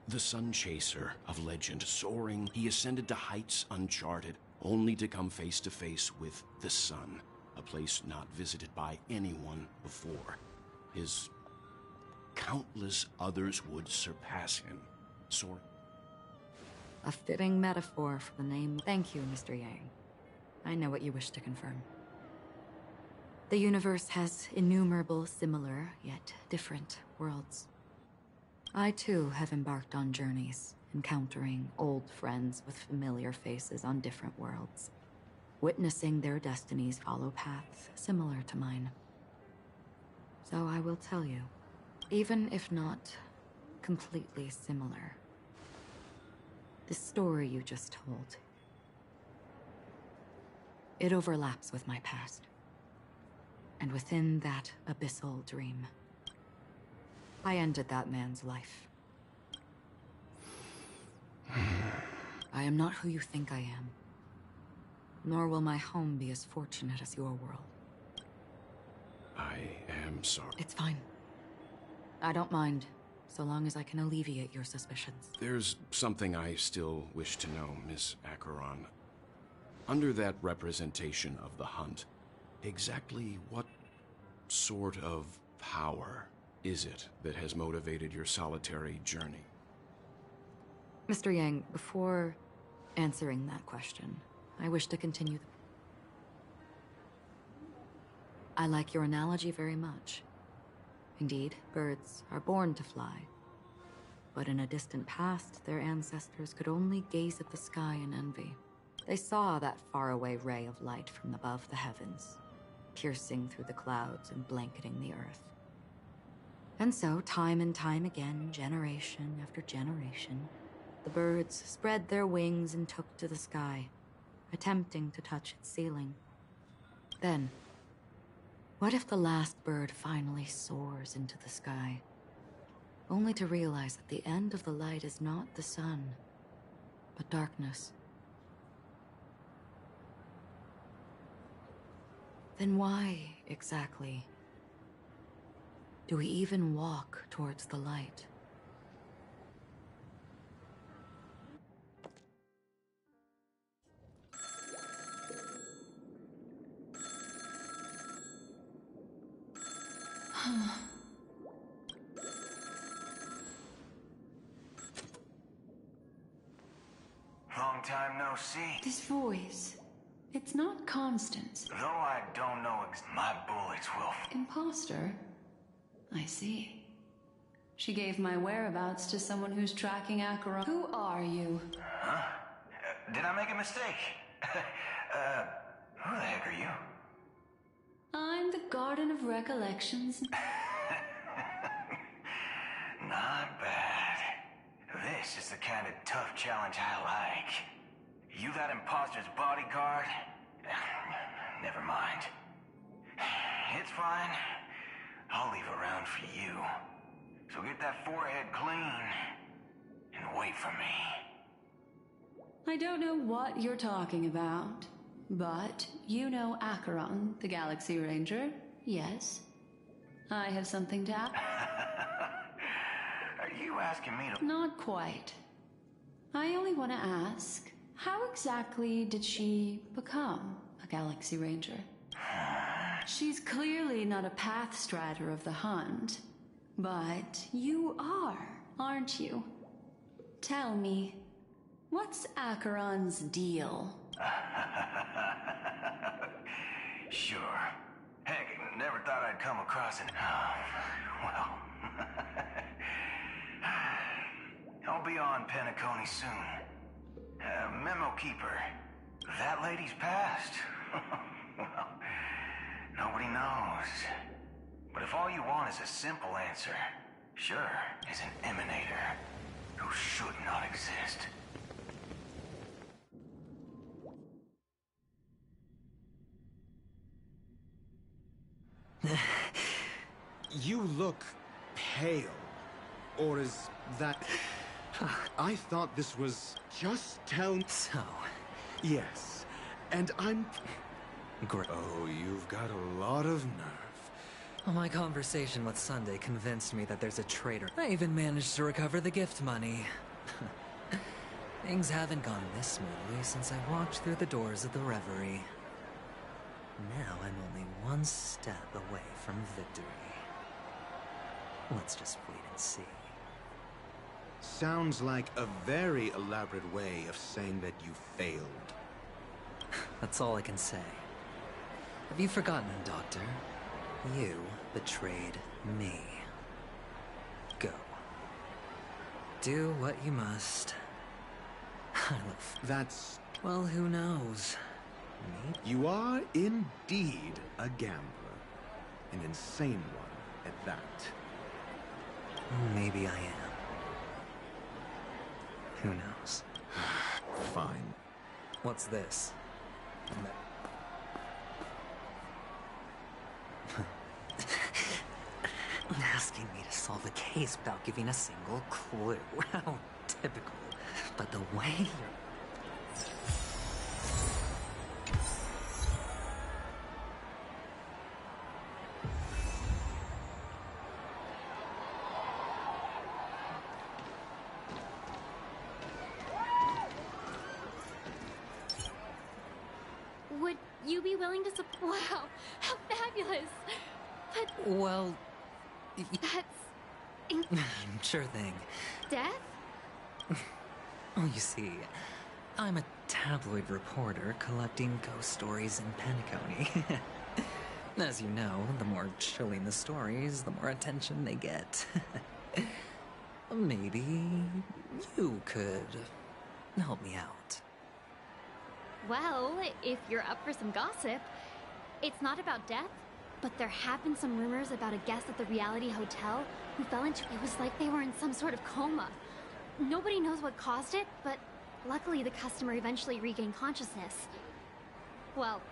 the sun chaser of legend. Soaring, he ascended to heights uncharted, only to come face to face with the sun, a place not visited by anyone before. His countless others would surpass him. A fitting metaphor for the name. Thank you, Mr. Yang. I know what you wish to confirm. The universe has innumerable similar, yet different worlds. I too have embarked on journeys, encountering old friends with familiar faces on different worlds, witnessing their destinies follow paths similar to mine. So I will tell you, even if not completely similar, the story you just told, it overlaps with my past. And within that abyssal dream, I ended that man's life. I am not who you think I am, nor will my home be as fortunate as your world. I am sorry. It's fine. I don't mind, so long as I can alleviate your suspicions. There's something I still wish to know, Miss Acheron. Under that representation of the hunt, exactly what sort of power is it that has motivated your solitary journey? Mr. Yang, before answering that question, I wish to continue. I like your analogy very much. Indeed, birds are born to fly. But in a distant past, their ancestors could only gaze at the sky in envy. They saw that faraway ray of light from above the heavens, piercing through the clouds and blanketing the earth. And so, time and time again, generation after generation, the birds spread their wings and took to the sky, attempting to touch its ceiling. Then, what if the last bird finally soars into the sky, only to realize that the end of the light is not the sun, but darkness? Then why, exactly, do we even walk towards the light? Long time no see. This voice, it's not Constance. Though I don't know my bullets will... Imposter? I see. She gave my whereabouts to someone who's tracking Acheron. Who are you? Huh? Did I make a mistake? Who the heck are you? I'm the Garden of Recollections. Not bad. This is the kind of tough challenge I like. You that imposter's bodyguard? Never mind. It's fine. I'll leave a round for you. So get that forehead clean and wait for me. I don't know what you're talking about, but you know Acheron, the Galaxy Ranger, yes? I have something to ask. Are you asking me to... Not quite. I only want to ask, How exactly did she become a Galaxy Ranger? She's clearly not a Pathstrider of the Hunt, but you are, aren't you? Tell me, what's Acheron's deal? Sure. Heck, never thought I'd come across it. Well... I'll be on Penacony soon. Memo Keeper. That lady's passed. Well, nobody knows. But if all you want is a simple answer, sure, is an emanator who should not exist. You look pale. Or is that... I thought this was... Just tell me... So... Yes. And I'm... Great. Oh, you've got a lot of nerve. Well, my conversation with Sunday convinced me that there's a traitor. I even managed to recover the gift money. Things haven't gone this smoothly since I walked through the doors of the Reverie. Now I'm only one step away from victory. Let's just wait and see. Sounds like a very elaborate way of saying that you failed. That's all I can say. Have you forgotten, Doctor? You betrayed me. Go. Do what you must. That's... Well, who knows? Me? You are indeed a gambler. An insane one at that. Maybe I am. Who knows? Fine. What's this? Asking me to solve a case without giving a single clue. How typical. But the way you're... Would you be willing to support? Wow, how fabulous! But Well... that's... Sure thing. Death? Oh, you see, I'm a tabloid reporter collecting ghost stories in Penacony. As you know, the more chilling the stories, the more attention they get. Maybe you could help me out. Well, if you're up for some gossip, it's not about death, but there have been some rumors about a guest at the reality hotel who fell into... It was like they were in some sort of coma. Nobody knows what caused it, but luckily the customer eventually regained consciousness. Well,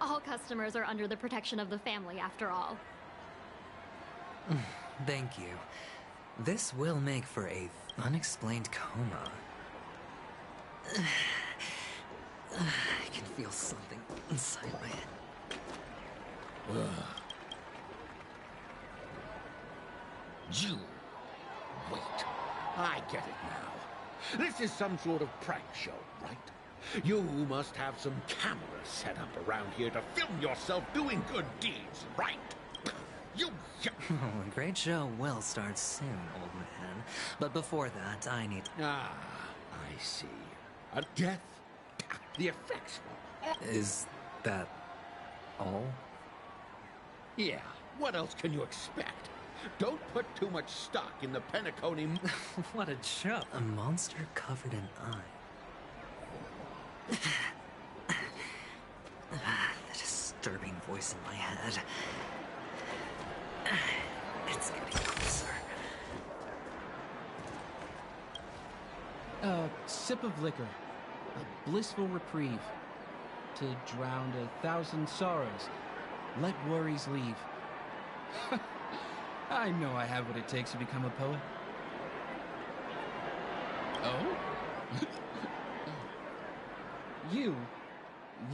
all customers are under the protection of the family, after all. Thank you. This will make for a unexplained coma. I can feel something inside my head. You... Wait. I get it now. This is some sort of prank show, right? You must have some cameras set up around here to film yourself doing good deeds, right? You... Oh, a great show will start soon, old man. But before that, I need... Ah, I see. A death? The effects were... Is that all? Yeah, what else can you expect? Don't put too much stock in the Penacony... What a joke. A monster covered in eye. The disturbing voice in my head. It's getting closer. A sip of liquor. A blissful reprieve. To drown 1,000 sorrows. Let worries leave. I know I have what it takes to become a poet. Oh?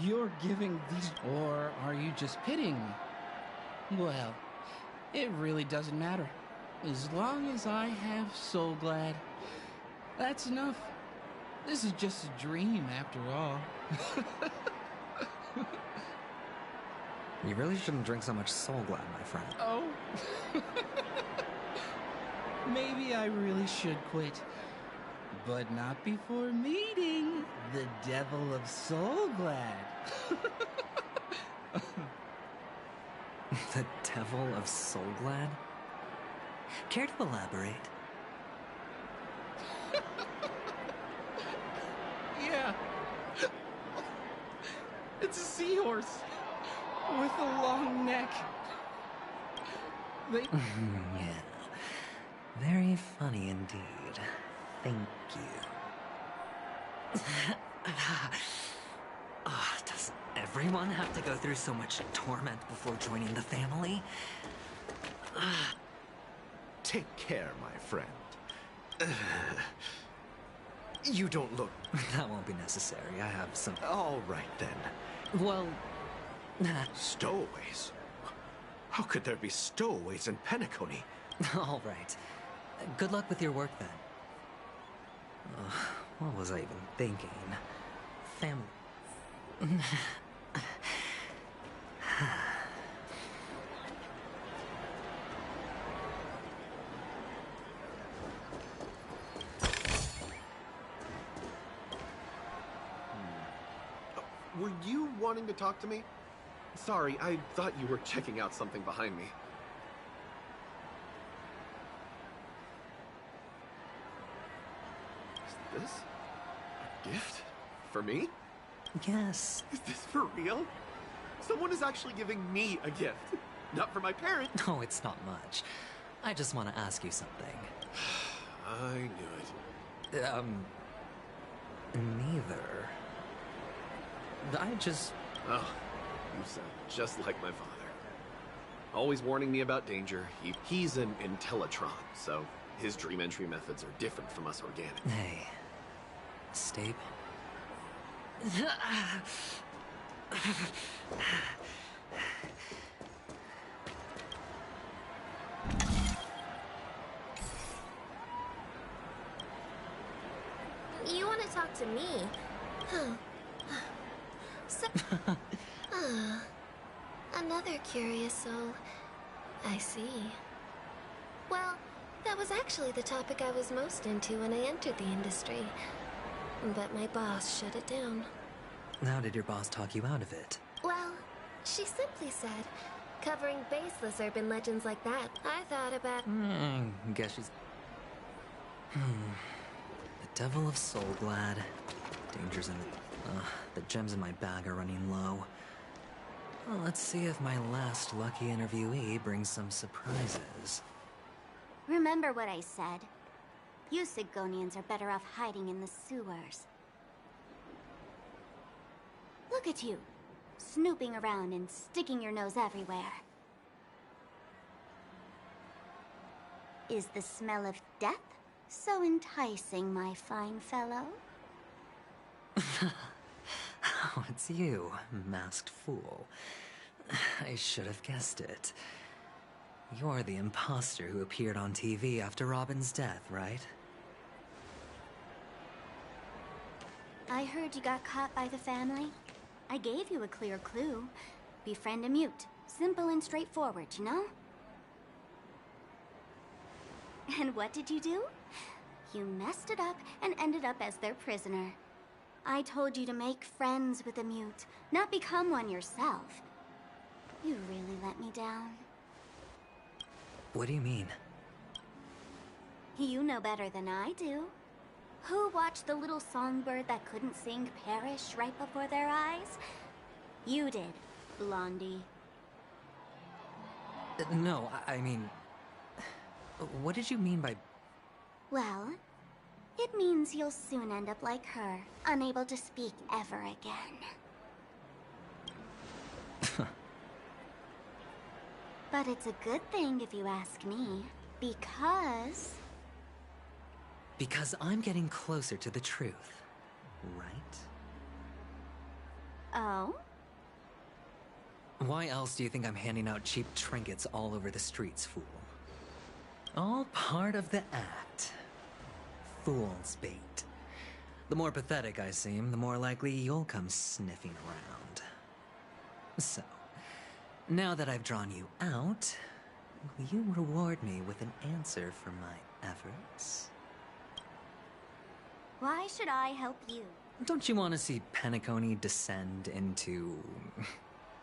You're giving these... Or are you just pitying me? Well, it really doesn't matter. As long as I have Soul Glad, that's enough. This is just a dream, after all. You really shouldn't drink so much Soul Glad, my friend. Oh. Maybe I really should quit. But not before meeting the Devil of Soul Glad. The Devil of Soul Glad? Care to elaborate? Yeah. It's a seahorse with a long neck. They... Yeah. Very funny indeed. Thank you. Does everyone have to go through so much torment before joining the family? Take care, my friend. You don't look... That won't be necessary. I have some... All right, then. Well... Stowaways? How could there be stowaways in Penacony? All right. Good luck with your work, then. What was I even thinking? Family... Were you wanting to talk to me? Sorry, I thought you were checking out something behind me. Is this a gift? For me? Yes. Is this for real? Someone is actually giving me a gift. Not for my parent. No, it's not much. I just want to ask you something. I knew it. Neither. I just... Oh, you sound just like my father. Always warning me about danger. He's an Intellitron, so his dream entry methods are different from us organic. Hey. Stable. You want to talk to me? So, another curious soul. I see. Well, that was actually the topic I was most into when I entered the industry. But my boss shut it down. How did your boss talk you out of it? Well, she simply said, covering baseless urban legends like that, I thought about... Guess she's... The Devil of Soul Glad. Dangers in the... the gems in my bag are running low. Well, let's see if my last lucky interviewee brings some surprises. Remember what I said. You Sigonians are better off hiding in the sewers. Look at you, snooping around and sticking your nose everywhere. Is the smell of death so enticing, my fine fellow? Oh, it's you, masked fool. I should have guessed it. You're the imposter who appeared on TV after Robin's death, right? I heard you got caught by the family. I gave you a clear clue. Befriend a mute. Simple and straightforward, you know? And what did you do? You messed it up and ended up as their prisoner. I told you to make friends with a mute, not become one yourself. You really let me down. What do you mean? You know better than I do. Who watched the little songbird that couldn't sing perish right before their eyes? You did, Blondie. No, I mean... What did you mean by... Well, it means you'll soon end up like her, unable to speak ever again. But it's a good thing if you ask me, because... Because I'm getting closer to the truth, right? Oh? Why else do you think I'm handing out cheap trinkets all over the streets, fool? All part of the act. Fool's bait. The more pathetic I seem, the more likely you'll come sniffing around. So, now that I've drawn you out, will you reward me with an answer for my efforts? Why should I help you? Don't you want to see Penacony descend into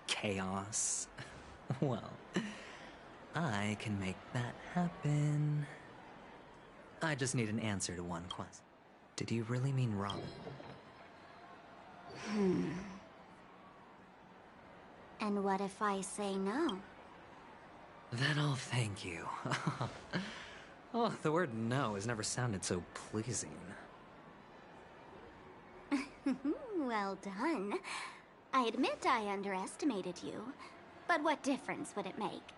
chaos? Well, I can make that happen. I just need an answer to one question. Did you really mean Robin? And what if I say no? Then I'll thank you. Oh, the word no has never sounded so pleasing. Well done. I admit I underestimated you, but what difference would it make?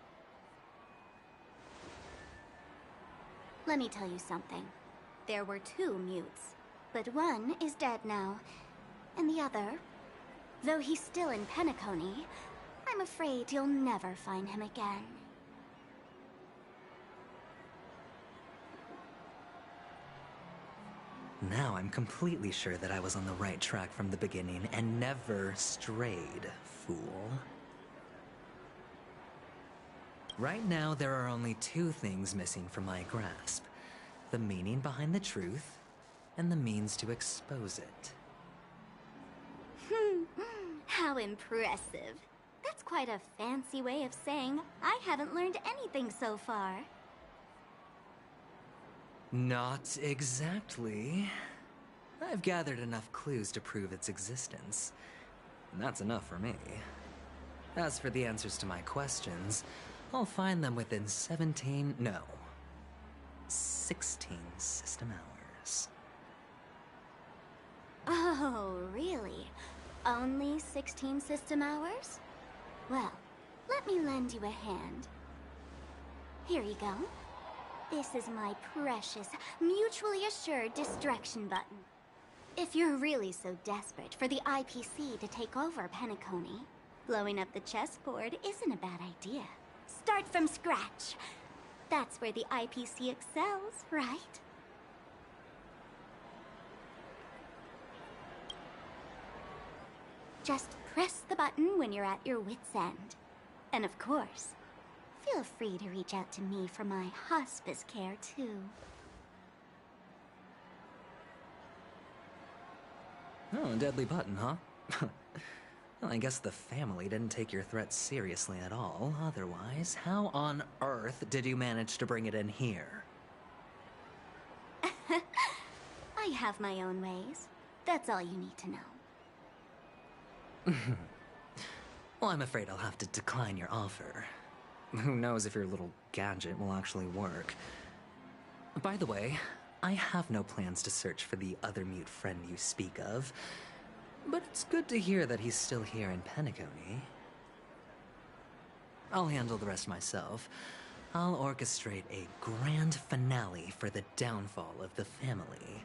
Let me tell you something. There were 2 mutes, but one is dead now, and the other, though he's still in Penacony, I'm afraid you'll never find him again. Now I'm completely sure that I was on the right track from the beginning and never strayed, fool. Right now, there are only 2 things missing from my grasp. The meaning behind the truth, and the means to expose it. How impressive. That's quite a fancy way of saying I haven't learned anything so far. Not exactly. I've gathered enough clues to prove its existence. And that's enough for me. As for the answers to my questions, I'll find them within 16 system hours. Oh, really? Only 16 system hours? Well, let me lend you a hand. Here you go. This is my precious, mutually assured distraction button. If you're really so desperate for the IPC to take over Penacony, blowing up the chessboard isn't a bad idea. Start from scratch. That's where the IPC excels, right? Just press the button when you're at your wit's end. And of course, feel free to reach out to me for my hospice care, too. Oh, a deadly button, huh? Well, I guess the family didn't take your threat seriously at all. Otherwise, how on earth did you manage to bring it in here? I have my own ways. That's all you need to know. Well, I'm afraid I'll have to decline your offer. Who knows if your little gadget will actually work. By the way, I have no plans to search for the other mute friend you speak of, but it's good to hear that he's still here in Penacony. I'll handle the rest myself. I'll orchestrate a grand finale for the downfall of the family.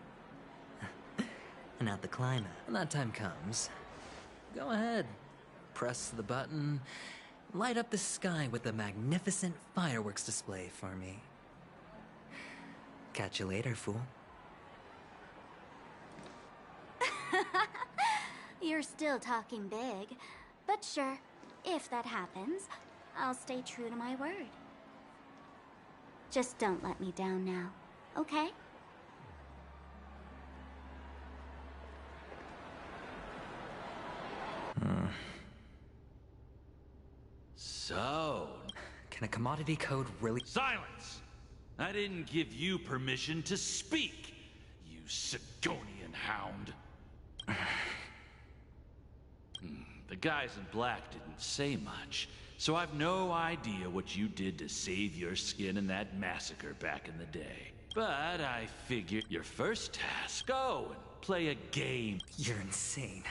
And at the climax, when that time comes, go ahead, press the button, light up the sky with a magnificent fireworks display for me. Catch you later, fool. You're still talking big, but sure, if that happens, I'll stay true to my word. Just don't let me down now, okay? So... Can a commodity code really— Silence! I didn't give you permission to speak, you Sigonian hound. The guys in black didn't say much, so I've no idea what you did to save your skin in that massacre back in the day. But I figured your first task, go and play a game. You're insane.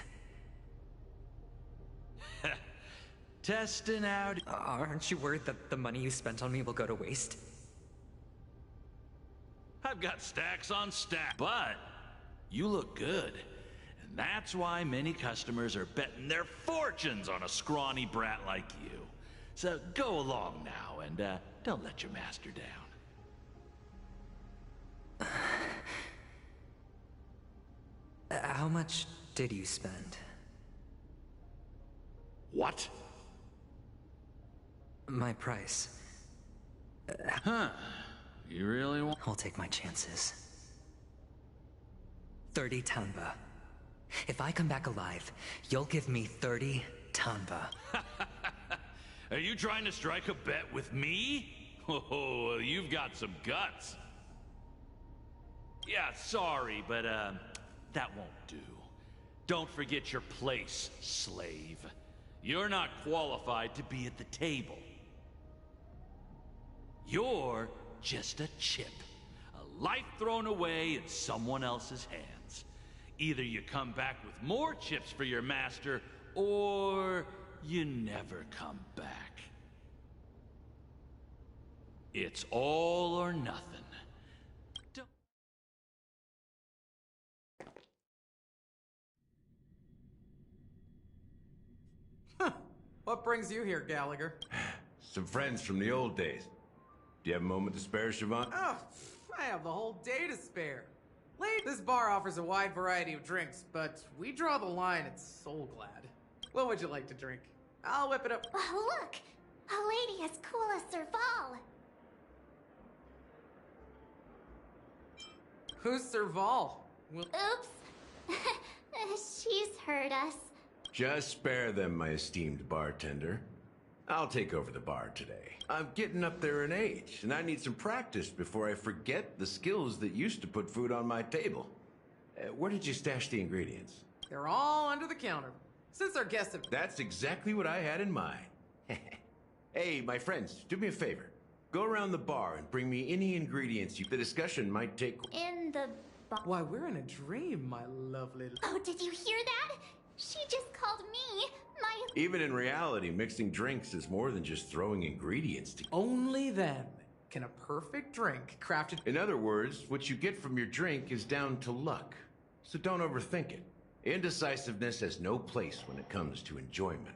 Testing out— Aren't you worried that the money you spent on me will go to waste? I've got stacks on stacks, but you look good. And that's why many customers are betting their fortunes on a scrawny brat like you. So go along now and don't let your master down. How much did you spend? What? My price. Huh. You really want... I'll take my chances. 30 tanba. If I come back alive, you'll give me 30 tanba. Are you trying to strike a bet with me? Oh, you've got some guts. Yeah, sorry, but that won't do. Don't forget your place, slave. You're not qualified to be at the table. You're just a chip. A life thrown away in someone else's hands. Either you come back with more chips for your master, or you never come back. It's all or nothing. What brings you here, Gallagher? Some friends from the old days. Do you have a moment to spare, Siobhan? Oh, I have the whole day to spare. This bar offers a wide variety of drinks, but we draw the line at Soul Glad. What would you like to drink? I'll whip it up. Oh, look! A lady as cool as Serval. Who's Serval? Oops. She's heard us. Just spare them, my esteemed bartender. I'll take over the bar today. I'm getting up there in age, and I need some practice before I forget the skills that used to put food on my table. Where did you stash the ingredients? They're all under the counter. Since our guests have... That's exactly what I had in mind. Hey, my friends, do me a favor. Go around the bar and bring me any ingredients the discussion might take... In the bar. Why, we're in a dream, my lovely... Oh, did you hear that? She just called me my... Even in reality, mixing drinks is more than just throwing ingredients together. Only then can a perfect drink crafted... In other words, what you get from your drink is down to luck. So don't overthink it. Indecisiveness has no place when it comes to enjoyment.